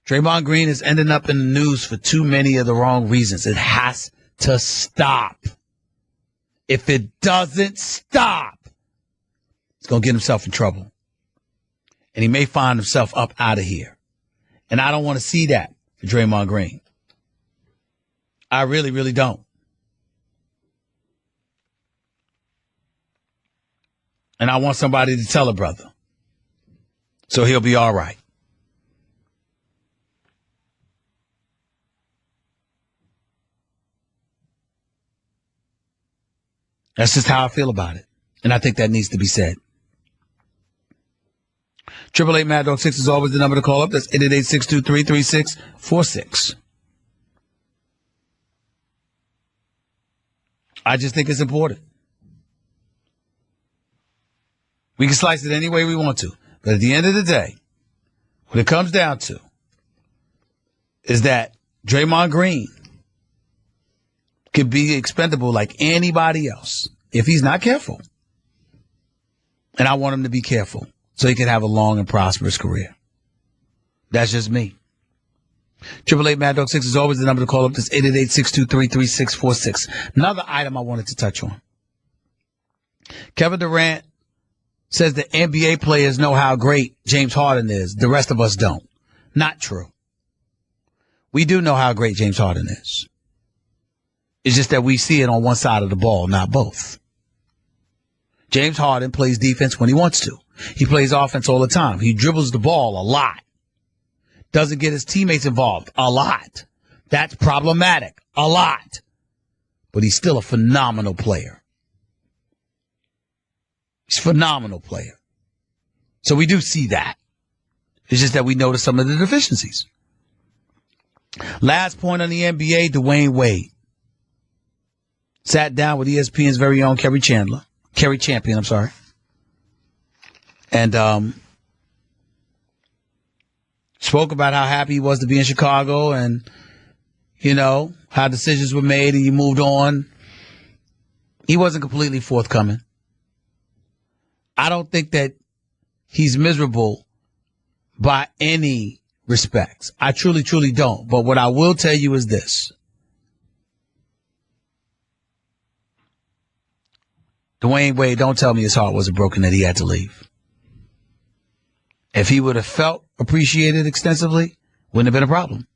Draymond Green is ending up in the news for too many of the wrong reasons. It has to stop. If it doesn't stop, he's going to get himself in trouble. And he may find himself up out of here. And I don't want to see that for Draymond Green. I really, really don't. And I want somebody to tell a brother so he'll be all right. That's just how I feel about it. And I think that needs to be said. 888 Mad Dog 6 is always the number to call up. That's 888-623-3646. I just think it's important. We can slice it any way we want to. But at the end of the day, what it comes down to is that Draymond Green could be expendable like anybody else if he's not careful. And I want him to be careful so he can have a long and prosperous career. That's just me. 888 Mad Dog 6 is always the number to call up. That's 888-623-3646. Another item I wanted to touch on. Kevin Durant says the NBA players know how great James Harden is. The rest of us don't. Not true. We do know how great James Harden is. It's just that we see it on one side of the ball, not both. James Harden plays defense when he wants to. He plays offense all the time. He dribbles the ball a lot. Doesn't get his teammates involved a lot. That's problematic a lot. But he's still a phenomenal player. He's a phenomenal player. So we do see that. It's just that we notice some of the deficiencies. Last point on the NBA, Dwayne Wade sat down with ESPN's very own Kerry Champion, and Spoke about how happy he was to be in Chicago and, how decisions were made and you moved on. He wasn't completely forthcoming. I don't think that he's miserable by any respects. I truly, truly don't. But what I will tell you is this. Dwayne Wade, don't tell me his heart wasn't broken that he had to leave. If he would have felt appreciated extensively, wouldn't have been a problem.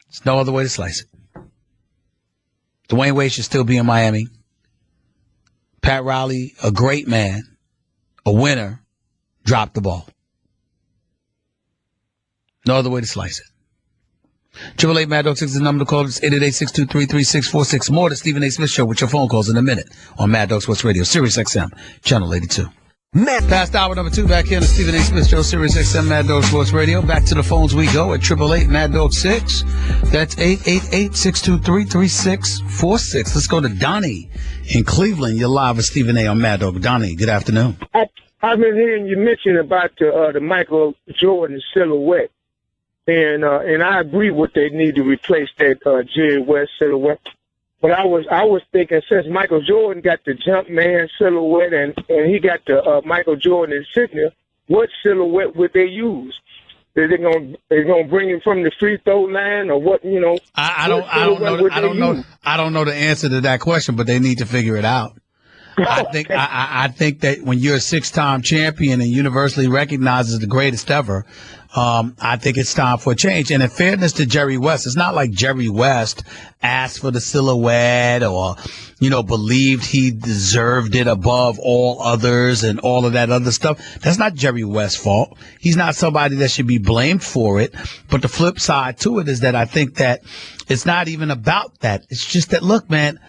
There's no other way to slice it. Dwayne Wade should still be in Miami. Pat Riley, a great man, a winner, dropped the ball. No other way to slice it. 888 Mad Dog 6 is the number to call. It's 888-623-3646. More to Stephen A. Smith Show with your phone calls in a minute on Mad Dog Sports Radio, Sirius XM, Channel 82. Past hour number 2 back here on the Stephen A. Smith Show, Sirius XM, Mad Dog Sports Radio. Back to the phones we go at 888 Mad Dog 6. That's 888-623-3646. Let's go to Donnie in Cleveland. You're live with Stephen A. on Mad Dog. Donnie, good afternoon. I've been hearing you mention about the Michael Jordan silhouette. And I agree with they need to replace that Jerry West silhouette. But I was thinking since Michael Jordan got the Jumpman silhouette and he got the Michael Jordan insignia, what silhouette would they use? Are they gonna bring him from the free throw line or what? I don't know the answer to that question, but they need to figure it out. I think that when you're a 6-time champion and universally recognized as the greatest ever, I think it's time for a change. And in fairness to Jerry West, it's not like Jerry West asked for the silhouette or, believed he deserved it above all others and all of that other stuff. That's not Jerry West's fault. He's not somebody that should be blamed for it. But the flip side to it is that I think that it's not even about that. It's just that, look, man,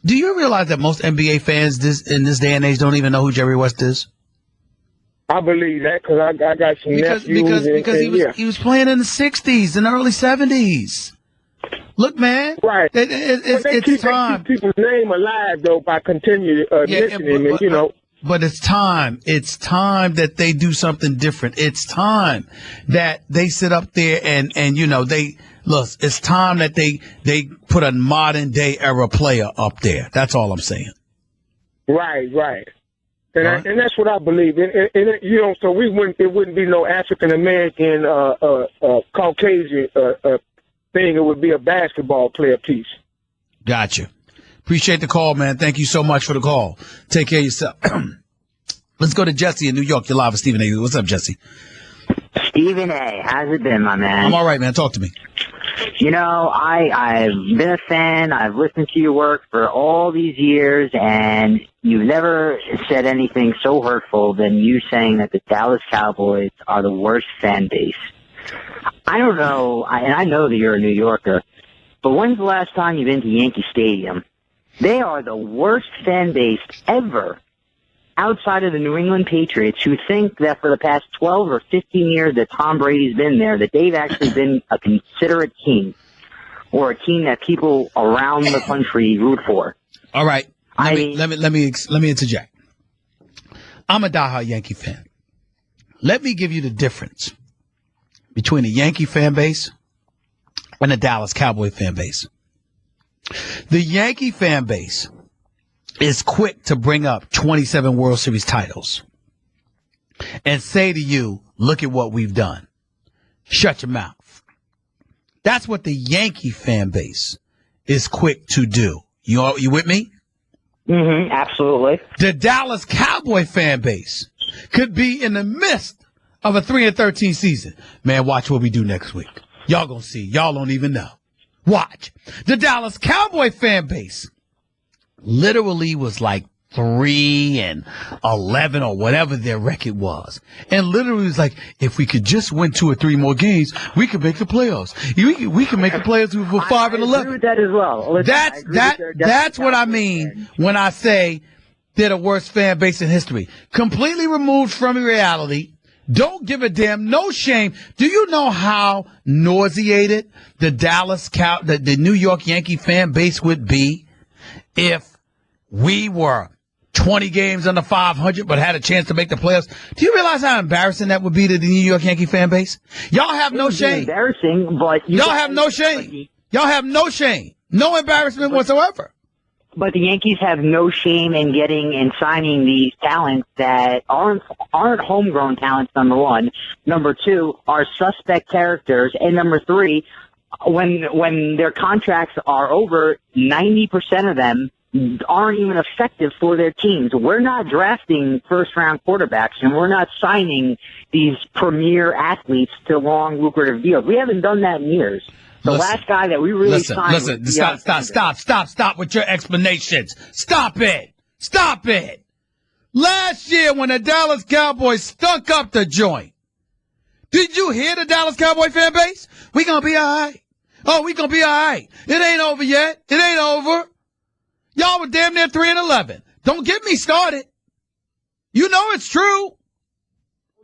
do you realize that most NBA fans in this day and age don't even know who Jerry West is? I believe that because I got some nephews. Because he was playing in the 60s and early 70s. Look, man. Right. It's time. Keep people's name alive, though, by continuing mentioning him, But it's time. It's time that they do something different. It's time that they sit up there and look, it's time that they put a modern day era player up there. That's all I'm saying. Right. And that's what I believe. And so it wouldn't be no African American, Caucasian thing. It would be a basketball player piece. Gotcha. Appreciate the call, man. Thank you so much for the call. Take care of yourself. Let's go to Jesse in New York. You're live with Stephen A. What's up, Jesse? Stephen A., how's it been, my man? I'm all right, man. Talk to me. I've been a fan. I've listened to your work for all these years, and you've never said anything so hurtful than you saying that the Dallas Cowboys are the worst fan base. I don't know, and I know that you're a New Yorker, but when's the last time you've been to Yankee Stadium? They are the worst fan base ever outside of the New England Patriots, who think that for the past 12 or 15 years that Tom Brady's been there, that they've actually been a considerate team or a team that people around the country root for. All right. Let me interject. I'm a diehard Yankee fan. Let me give you the difference between a Yankee fan base and a Dallas Cowboy fan base. The Yankee fan base is quick to bring up 27 World Series titles and say to you, look at what we've done. Shut your mouth. That's what the Yankee fan base is quick to do. You with me? Mm-hmm, absolutely. The Dallas Cowboy fan base could be in the midst of a 3-13 season. Man, watch what we do next week. Y'all gonna see. Y'all don't even know. Watch. The Dallas Cowboy fan base literally was like 3-11 or whatever their record was. And literally was like, if we could just win 2 or 3 more games, we could make the playoffs. We can make the playoffs for 5-11. I agree with that as well. Listen, that's what I mean when I say they're the worst fan base in history. Completely removed from reality. Don't give a damn. No shame. Do you know how nauseated the New York Yankee fan base would be if we were 20 games under 500, but had a chance to make the playoffs. Do you realize how embarrassing that would be to the New York Yankee fan base? Y'all have no shame. Embarrassing, but y'all have no shame. Y'all have no shame. No embarrassment whatsoever. But the Yankees have no shame in getting and signing these talents that aren't homegrown talents, number one. Number two, are suspect characters. And number three, when their contracts are over, 90% of them aren't even effective for their teams. We're not drafting first-round quarterbacks, and we're not signing these premier athletes to long, lucrative deals. We haven't done that in years. The last guy that we really signed... Stop with your explanations. Stop it. Last year when the Dallas Cowboys stunk up the joint, did you hear the Dallas Cowboy fan base? We gonna be all right. Oh, we gonna be all right. It ain't over yet. It ain't over. Y'all were damn near 3-11. Don't get me started. You know it's true.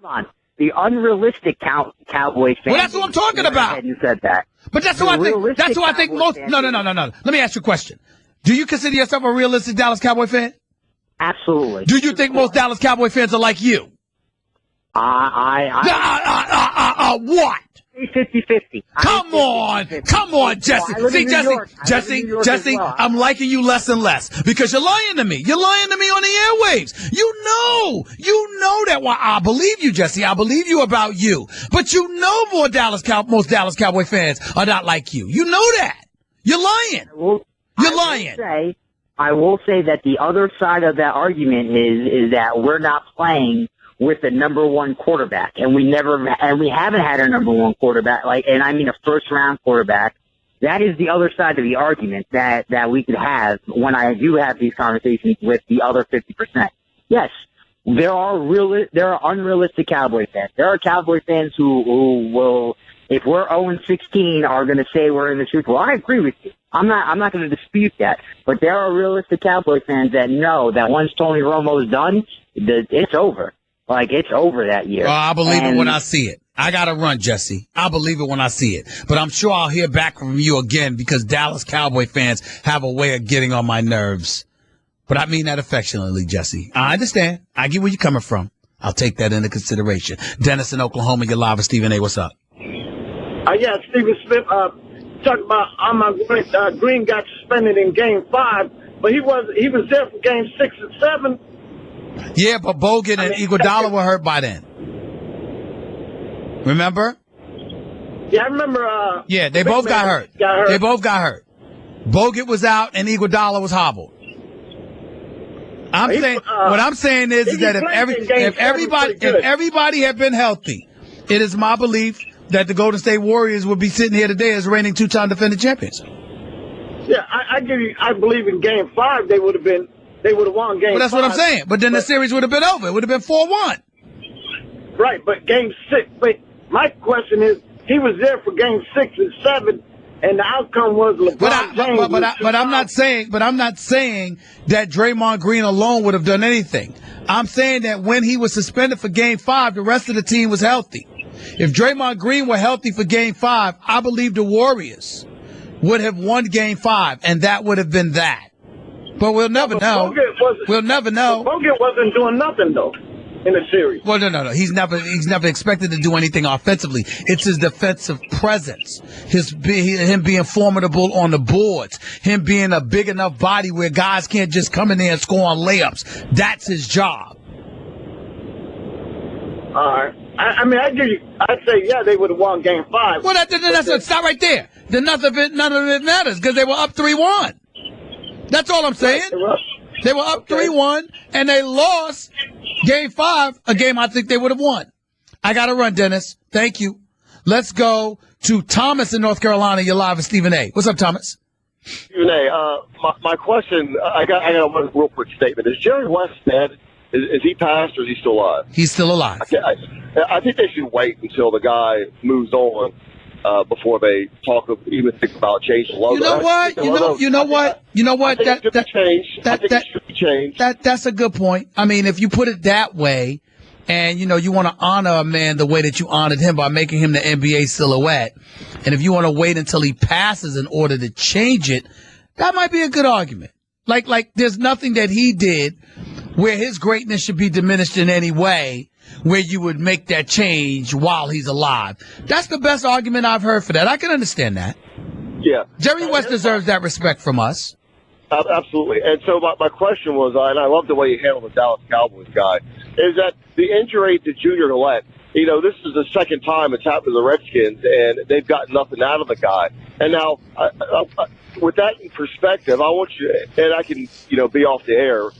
Hold on. The unrealistic Cowboy fan. Well, that's what I'm talking about. You said that. But that's who I think. That's who I think most. No. Let me ask you a question. Do you consider yourself a realistic Dallas Cowboy fan? Absolutely. Do you think most Dallas Cowboy fans are like you? What? 50-50. Come on, Jesse. See, Jesse, I'm liking you less and less because you're lying to me. You're lying to me on the airwaves. You know that. Well, I believe you, Jesse. I believe you about you. But you know most Dallas Cowboy fans are not like you. You know that. You're lying. You're lying. I will say that the other side of that argument is that we're not playing with the number one quarterback, and we haven't had a number one quarterback, and I mean a first round quarterback. That is the other side of the argument that we could have when I do have these conversations with the other 50%. Yes, there are unrealistic Cowboy fans. There are Cowboy fans who will, if we're 0-16, are going to say we're in the Super Bowl. I agree with you. I'm not going to dispute that. But there are realistic Cowboy fans that know that once Tony Romo's done, it's over. It's over that year. Oh, I believe it when I see it. I got to run, Jesse. I believe it when I see it. But I'm sure I'll hear back from you again because Dallas Cowboy fans have a way of getting on my nerves. But I mean that affectionately, Jesse. I understand. I get where you're coming from. I'll take that into consideration. Dennis in Oklahoma, you're live with Stephen A. What's up? Yeah, Stephen Smith. Talking about Green got suspended in Game 5, but he was there for Game 6 and 7. Yeah, but Bogut and Iguodala were hurt by then. Remember? Yeah, I remember. Yeah, they both got hurt. They both got hurt. Bogut was out and Iguodala was hobbled. What I'm saying is that if everybody had been healthy, it is my belief that the Golden State Warriors would be sitting here today as reigning two-time defending champions. Yeah, I believe in Game 5 they would have won Game 5. Well, that's what I'm saying. But then the series would have been over. It would have been 4-1. Right, but Game 6. But my question is, he was there for Game 6 and 7, and the outcome was LeBron James. But I'm not saying that Draymond Green alone would have done anything. I'm saying that when he was suspended for Game 5, the rest of the team was healthy. If Draymond Green were healthy for Game 5, I believe the Warriors would have won Game 5, and that would have been that. But we'll never know. We'll never know. Bogut wasn't doing nothing, though, in the series. Well, no. He's never expected to do anything offensively. It's his defensive presence, him being formidable on the boards, him being a big enough body where guys can't just come in there and score on layups. That's his job. All right. I'd say, yeah, they would have won Game 5. Well, stop right there. Then none of it matters because they were up 3-1. That's all I'm saying. They were up 3-1, and they lost Game 5, a game I think they would have won. I got to run, Dennis. Thank you. Let's go to Thomas in North Carolina. You're live with Stephen A. What's up, Thomas? Stephen A., my question, I got one real quick statement. Is Jerry West dead? Is he passed or is he still alive? He's still alive. I think they should wait until the guy moves on before they even think about changing the logo. You know what? That's a good point. I mean, if you put it that way, and you want to honor a man the way that you honored him by making him the NBA silhouette, and if you want to wait until he passes in order to change it, that might be a good argument. Like there's nothing that he did where his greatness should be diminished in any way, where you would make that change while he's alive. That's the best argument I've heard for that. I can understand that. Yeah. Jerry West deserves that respect from us. Absolutely. And so my question was, and I love the way you handled the Dallas Cowboys guy, is that the injury to Junior Gillette, this is the second time it's happened to the Redskins, and they've gotten nothing out of the guy. And now, with that in perspective, I want you, and I can, be off the air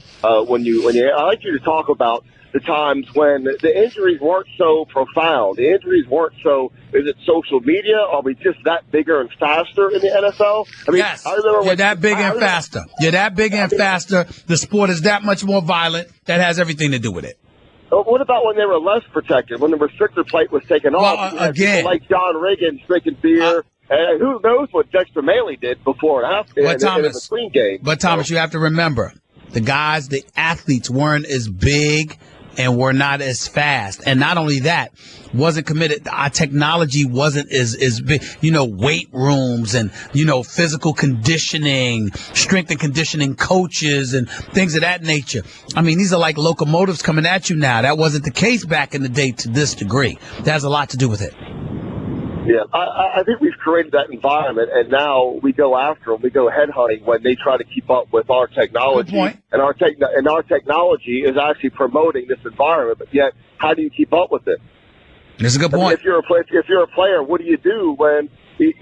when you. I like you to talk about the times when the injuries weren't so profound. The injuries weren't so. Is it social media? Are we just that bigger and faster in the NFL? I mean, yes, I remember you're that big and faster. You're that big and faster. The sport is that much more violent. That has everything to do with it. What about when they were less protected? When the restrictor plate was taken off? Again, like John Riggins drinking beer. And who knows what Dexter Maley did before and after in between games. But, Thomas, you have to remember, the athletes weren't as big and were not as fast. And not only that, wasn't committed. Our technology wasn't as big, weight rooms and, physical conditioning, strength and conditioning coaches and things of that nature. I mean, these are like locomotives coming at you now. That wasn't the case back in the day to this degree. That has a lot to do with it. Yeah, I think we've created that environment, and now we go after them. We go headhunting when they try to keep up with our technology. Good point. And our technology is actually promoting this environment. But yet, how do you keep up with it? That's a good point. If you're a player, what do you do when you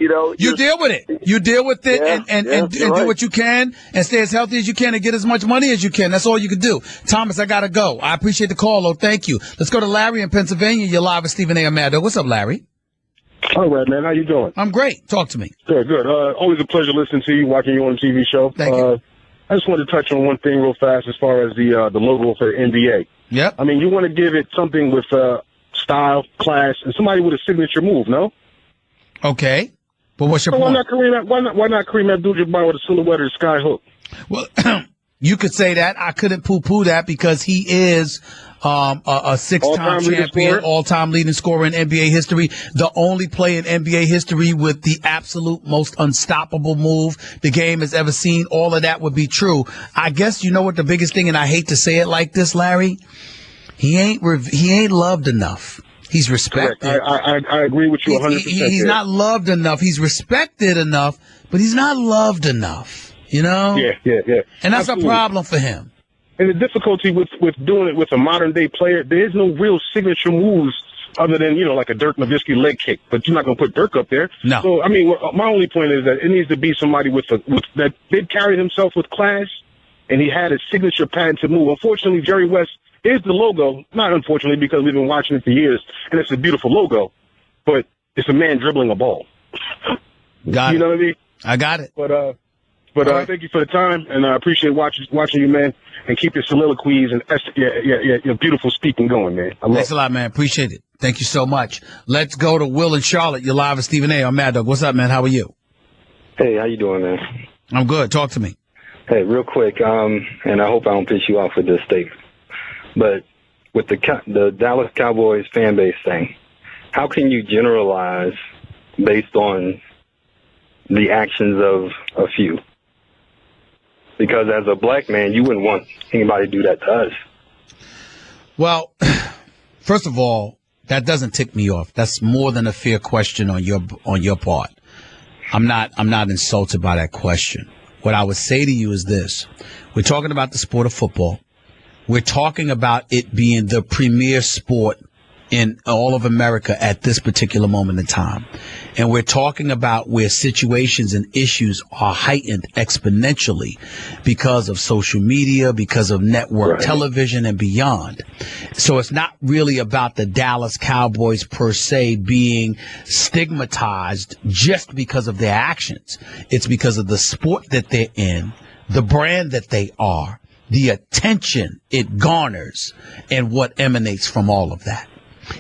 deal with it? You deal with it and do what you can and stay as healthy as you can and get as much money as you can. That's all you can do. Thomas, I gotta go. I appreciate the call, though. Thank you. Let's go to Larry in Pennsylvania. You're live with Stephen A. Amado. What's up, Larry? All right, man. How you doing? I'm great. Talk to me. Good. Always a pleasure listening to you, watching you on the TV show. Thank you. I just wanted to touch on one thing real fast as far as the logo for the NBA. Yep. I mean, you want to give it something with style, class, and somebody with a signature move, no? Okay. But what's your point? Why not Kareem Abdul-Jabbar with a silhouette or sky hook? Well, you could say that. I couldn't poo-poo that because he is a six-time champion, all-time leading scorer in NBA history, the only player in NBA history with the absolute most unstoppable move the game has ever seen. All of that would be true. I guess you know what the biggest thing, and I hate to say it like this, Larry, he ain't loved enough. He's respected. I agree with you 100%. He's not loved enough. He's respected enough, but he's not loved enough. Yeah. And that's Absolutely. A problem for him. And the difficulty with doing it with a modern day player, there is no real signature moves other than, like a Dirk Nowitzki leg kick. But you're not going to put Dirk up there. No. So, I mean, my only point is that it needs to be somebody that did carry himself with class, and he had a signature patented move. Unfortunately, Jerry West is the logo. Not unfortunately, because we've been watching it for years, and it's a beautiful logo. But it's a man dribbling a ball. Got it. You know what I mean? I got it. But right. Thank you for the time, and I appreciate watching you, man. And keep your soliloquies and your beautiful speaking going, man. Thanks a lot, man. Appreciate it. Thank you so much. Let's go to Will in Charlotte. You're live with Stephen A. I'm Mad Dog. What's up, man? How are you? Hey, how you doing, man? I'm good. Talk to me. Hey, real quick, and I hope I don't piss you off with this statement, but with the Dallas Cowboys fan base thing, how can you generalize based on the actions of a few? Because as a black man, you wouldn't want anybody to do that to us. Well, first of all, that doesn't tick me off. That's more than a fair question on your part. I'm not insulted by that question. What I would say to you is this. We're talking about the sport of football. We're talking about it being the premier sport in all of America at this particular moment in time. And we're talking about where situations and issues are heightened exponentially because of social media, because of network television and beyond. So it's not really about the Dallas Cowboys per se being stigmatized just because of their actions. It's because of the sport that they're in, the brand that they are, the attention it garners, and what emanates from all of that.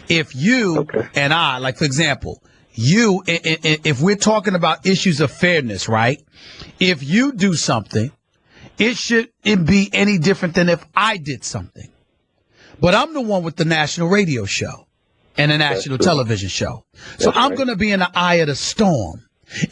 If you and I, like, for example, if we're talking about issues of fairness, right? If you do something, it shouldn't be any different than if I did something. But I'm the one with the national radio show and a national television show. So I'm going to be in the eye of the storm.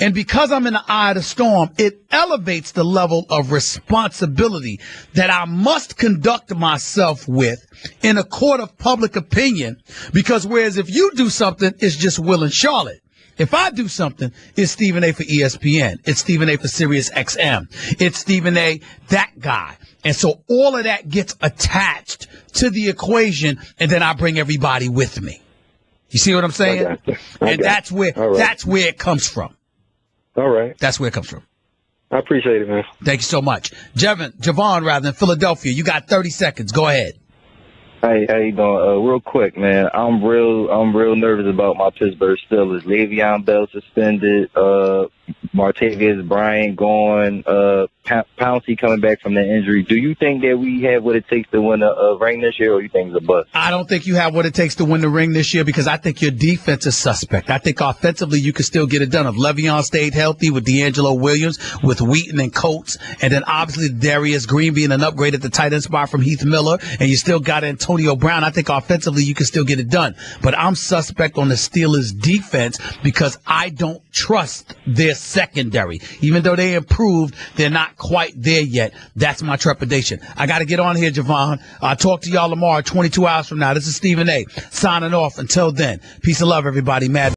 And because I'm in the eye of the storm, it elevates the level of responsibility that I must conduct myself with in a court of public opinion. Because whereas if you do something, it's just Will and Charlotte. If I do something, it's Stephen A. for ESPN. It's Stephen A. for Sirius XM. It's Stephen A. that guy. And so all of that gets attached to the equation, and then I bring everybody with me. You see what I'm saying? And that's where it comes from. All right. That's where it comes from. I appreciate it, man. Thank you so much. Javon, rather, in Philadelphia. You got 30 seconds. Go ahead. Hey, how you doing? Real quick, man. I'm real nervous about my Pittsburgh Steelers. Le'Veon Bell suspended. Martavius Bryant gone. Pouncey coming back from the injury. Do you think that we have what it takes to win a ring this year, or you think it's a bust? I don't think you have what it takes to win the ring this year because I think your defense is suspect. I think offensively you can still get it done. If Le'Veon stayed healthy with D'Angelo Williams, with Wheaton and Coates, and then obviously Darius Green being an upgrade at the tight end spot from Heath Miller, and you still got Antonio Brown, I think offensively you can still get it done. But I'm suspect on the Steelers' defense because I don't trust their secondary. Even though they improved, they're not quite there yet. That's my trepidation. I got to get on here, Javon. I'll talk to y'all tomorrow, 22 hours from now. This is Stephen A. signing off. Until then, peace and love, everybody. Mad